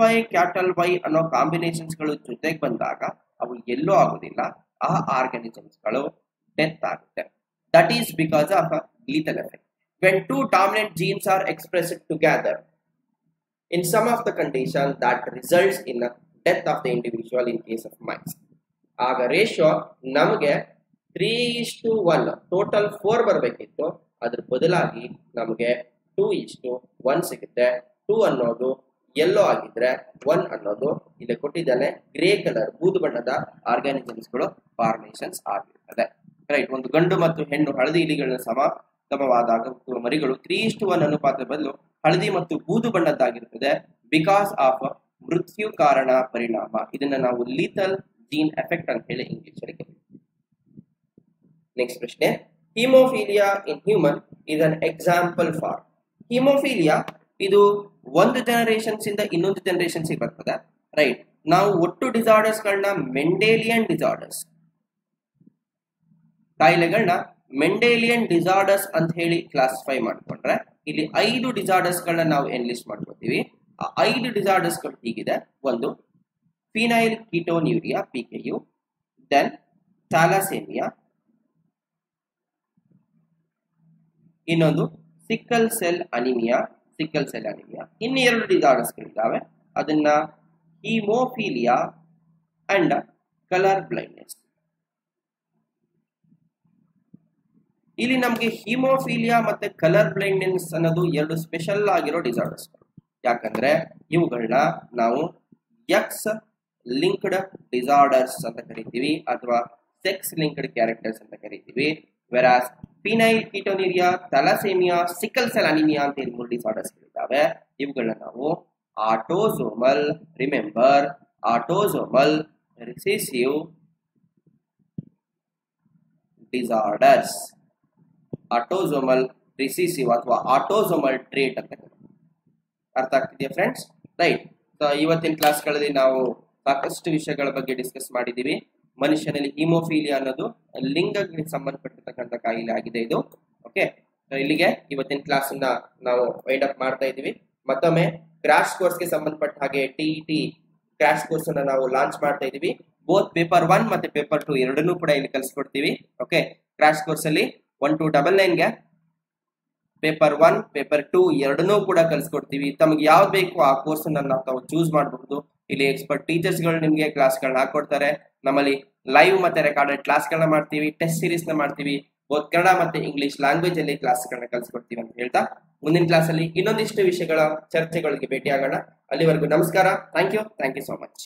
ವೈ ಅನ್ನೋ ಕಾಂಬಿನೇಷನ್ಸ್ ಗಳು ಜೊತೆಗೆ ಬಂದಾಗ ಅವು ಎಲ್ಲೋ ಆಗೋದಿಲ್ಲ, ಆ ಆರ್ಗಾನಿಸಮ್ಸ್ ಗಳು ಡೆತ್ ಆಗುತ್ತೆ. That is because of lethal effect. When two dominant genes are expressed together in some of the condition that results in the death of the individual in case of mice. ಆಗ ratio ನಮಗೆ 3:1 total 4 ಬರಬೇಕಿತ್ತು, ಅದ್ರ ಬದಲಾಗಿ ನಮಗೆ 2:1 ಸಿಗುತ್ತೆ. 2 ಅನ್ನೋದು yellow ಆಗಿದ್ರೆ 1 ಅನ್ನೋದು ಇಲ್ಲಿ ಕೊಟ್ಟಿದ್ದಾನೆ ಗ್ರೇ ಕಲರ್ ಬೂದು ಬಣ್ಣದ ಆರ್ಗಾನಿಸಮ್ಸ್ ಗಳು ಫಾರ್ಮೇಷನ್ಸ್ ಆಗಿರ್ತದೆ. ರೈಟ್, ಒಂದು ಗಂಡು ಮತ್ತು ಹೆಣ್ಣು ಹಳದಿ ಇಲಿಗಳನ್ನ ಸಮವಾದಾಗ ಹುಟ್ಟುವ ಮರಿಗಳು 3:1 ಅನುಪಾತ ಬದಲು ಹಳದಿ ಮತ್ತು ಬೂದು ಬಣ್ಣದ್ದಾಗಿರುತ್ತದೆ ಬಿಕಾಸ್ ಆಫ್ ಮೃತ್ಯು ಕಾರಣ ಪರಿಣಾಮ. ಇದನ್ನ ನಾವು ಲೀಥಲ್ ಜೀನ್ ಎಫೆಕ್ಟ್ ಅಂತ ಹೇಳಿ ಇಂಗ್ಲಿಷ್ ಅಲ್ಲಿ ಕರೀತೀವಿ. ನೆಕ್ಸ್ಟ್ ಪ್ರಶ್ನೆ, haemophilia in human is an example for. Haemophilia ಇದು ಒಂದು ಜನರೇಷನ್ಸ್ ಇಂದ ಇನ್ನೊಂದು ಜನರೇಷನ್ಸ್ ಬರ್ತದೆ. ರೈಟ್, ನಾವು ಒಟ್ಟು ಡಿಸಾರ್ಡರ್ಸ್ ಗಳನ್ನ ಮೆಂಡೇಲಿಯನ್ ಡಿಸಾರ್ಡರ್ಸ್, ಕಾಯಿಲೆಗಳನ್ನ ಮೆಂಡೇಲಿಯನ್ ಡಿಸಾರ್ಡರ್ಸ್ ಅಂತ ಹೇಳಿ ಕ್ಲಾಸಿಫೈ ಮಾಡ್ಕೊಂಡ್ರೆ ಇಲ್ಲಿ 5 ಡಿಸಾರ್ಡರ್ಸ್ ಗಳನ್ನ ನಾವು ಎನ್ಲಿಸ್ಟ್ ಮಾಡ್ಕೊತೀವಿ. ಆ 5 ಡಿಸಾರ್ಡರ್ಸ್ ಗಳು ಹೀಗಿದೆ. ಒಂದು ಫಿನೈಲ್ ಕೀಟೋನ್ಯೂರಿಯಾ PKU, ದೆನ್ ಥಾಲಸೆಮಿಯಾ, ಇನ್ನೊಂದು ಸಿಕ್ಕಲ್ ಸೆಲ್ ಅನಿಮಿಯಾ ಇನ್ನು 2 ಡಿಸಾರ್ಡರ್ಸ್ಗಳಿದ್ದಾವೆ. ಅದನ್ನ ಹಿಮೋಫೀಲಿಯಾ ಅಂಡ್ ಕಲರ್ ಬ್ಲೈಂಡ್ನೆಸ್. ಇಲ್ಲಿ ನಮಗೆ ಹಿಮೋಫೀಲಿಯಾ ಮತ್ತೆ ಕಲರ್ ಬ್ಲೈಂಡ್ನೆಸ್ ಅನ್ನೋದು 2 ಸ್ಪೆಷಲ್ ಆಗಿರೋ ಡಿಸಾರ್ಡರ್ಸ್. ಯಾಕಂದ್ರೆ ಇವುಗಳನ್ನ ನಾವು ಎಕ್ಸ್ ಲಿಂಕ್ಡ್ ಡಿಸಾರ್ಡರ್ಸ್ ಅಂತ ಕರಿತೀವಿ ಅಥವಾ ಸೆಕ್ಸ್ ಲಿಂಕ್ಡ್ ಕ್ಯಾರೆಕ್ಟರ್ಸ್ ಅಂತ ಕರಿತೀವಿ. Whereas phenylketonuria, thalassaemia, sickle cell anaemia ಅಂತ 3 ಡಿಸಾರ್ಡರ್ಸ್ ಇದ್ದಾವೆ. ಇವುಗಳನ್ನ ನಾವು autosomal, remember, autosomal recessive disorders, autosomal recessive ಅಥವಾ ಆಟೋಸೋಮಲ್ ಟ್ರೇಟ್ ಅಂತ ಕರೀತೀವಿ. ಅರ್ಥ ಆಗ್ತಿದೆಯಾ ಫ್ರೆಂಡ್ಸ್? ರೈಟ್. ಸೊ ಇವತ್ತಿನ ಕ್ಲಾಸ್ಗಳಲ್ಲಿ ನಾವು ಸಾಕಷ್ಟು ವಿಷಯಗಳ ಬಗ್ಗೆ ಡಿಸ್ಕಸ್ ಮಾಡಿದ್ದೀವಿ. ಮನುಷ್ಯನಲ್ಲಿ ಹಿಮೋಫೀಲಿಯಾ ಅನ್ನೋದು ಲಿಂಗಕ್ಕೆ ಸಂಬಂಧಪಟ್ಟಿರ್ತಕ್ಕಂಥ ಕಾಯಿಲೆ ಆಗಿದೆ ಇದು. ಓಕೆ, ಇಲ್ಲಿಗೆ ಇವತ್ತಿನ ಕ್ಲಾಸ್ ಅನ್ನ ನಾವು ವೈಂಡ್ ಅಪ್ ಮಾಡ್ತಾ ಇದ್ದೀವಿ. ಮತ್ತೊಮ್ಮೆ ಕ್ರಾಶ್ ಕೋರ್ಸ್ಗೆ ಸಂಬಂಧಪಟ್ಟ ಹಾಗೆ ಟಿಇಟಿ ಕ್ರಾಶ್ ಕೋರ್ಸ್ ಅನ್ನ ನಾವು ಲಾಂಚ್ ಮಾಡ್ತಾ ಇದ್ದೀವಿ. ಬೋತ್ ಪೇಪರ್ 1 ಮತ್ತೆ ಪೇಪರ್ 2 ಎರಡನ್ನೂ ಕೂಡ ಇಲ್ಲಿ ಕಲಿಸ್ಕೊಡ್ತೀವಿ. ಓಕೆ, ಕ್ರಾಶ್ ಕೋರ್ಸ್ ಅಲ್ಲಿ 1299ಗೆ ಪೇಪರ್ 1 ಪೇಪರ್ 2 ಎರಡನ್ನೂ ಕೂಡ ಕಲಿಸ್ಕೊಡ್ತೀವಿ. ತಮಗೆ ಯಾವ್ದು ಬೇಕು ಆ ಕೋರ್ಸ್ ಅನ್ನ ತಾವು ಚೂಸ್ ಮಾಡಬಹುದು. ಇಲ್ಲಿ ಎಕ್ಸ್ಪರ್ಟ್ ಟೀಚರ್ಸ್ಗಳು ನಿಮಗೆ ಕ್ಲಾಸ್ಗಳನ್ನ ಹಾಕೊಡ್ತಾರೆ. ನಮ್ಮಲ್ಲಿ ಲೈವ್ ಮತ್ತೆ ರೆಕಾರ್ಡೆಡ್ ಕ್ಲಾಸ್ಗಳನ್ನ ಮಾಡ್ತೀವಿ, ಟೆಸ್ಟ್ ಸೀರೀಸ್ ನ ಮಾಡ್ತೀವಿ. ಬೋತ್ ಕನ್ನಡ ಮತ್ತೆ ಇಂಗ್ಲಿಷ್ ಲ್ಯಾಂಗ್ವೇಜ್ ಅಲ್ಲಿ ಕ್ಲಾಸ್ಗಳನ್ನ ಕಲಿಸ್ಕೊಡ್ತೀವಿ ಅಂತ ಹೇಳ್ತಾ ಮುಂದಿನ ಕ್ಲಾಸ್ ಅಲ್ಲಿ ಇನ್ನೊಂದಿಷ್ಟು ವಿಷಯಗಳ ಚರ್ಚೆಗಳಿಗೆ ಭೇಟಿಯಾಗೋಣ. ಅಲ್ಲಿವರೆಗೂ ನಮಸ್ಕಾರ. Thank you so much.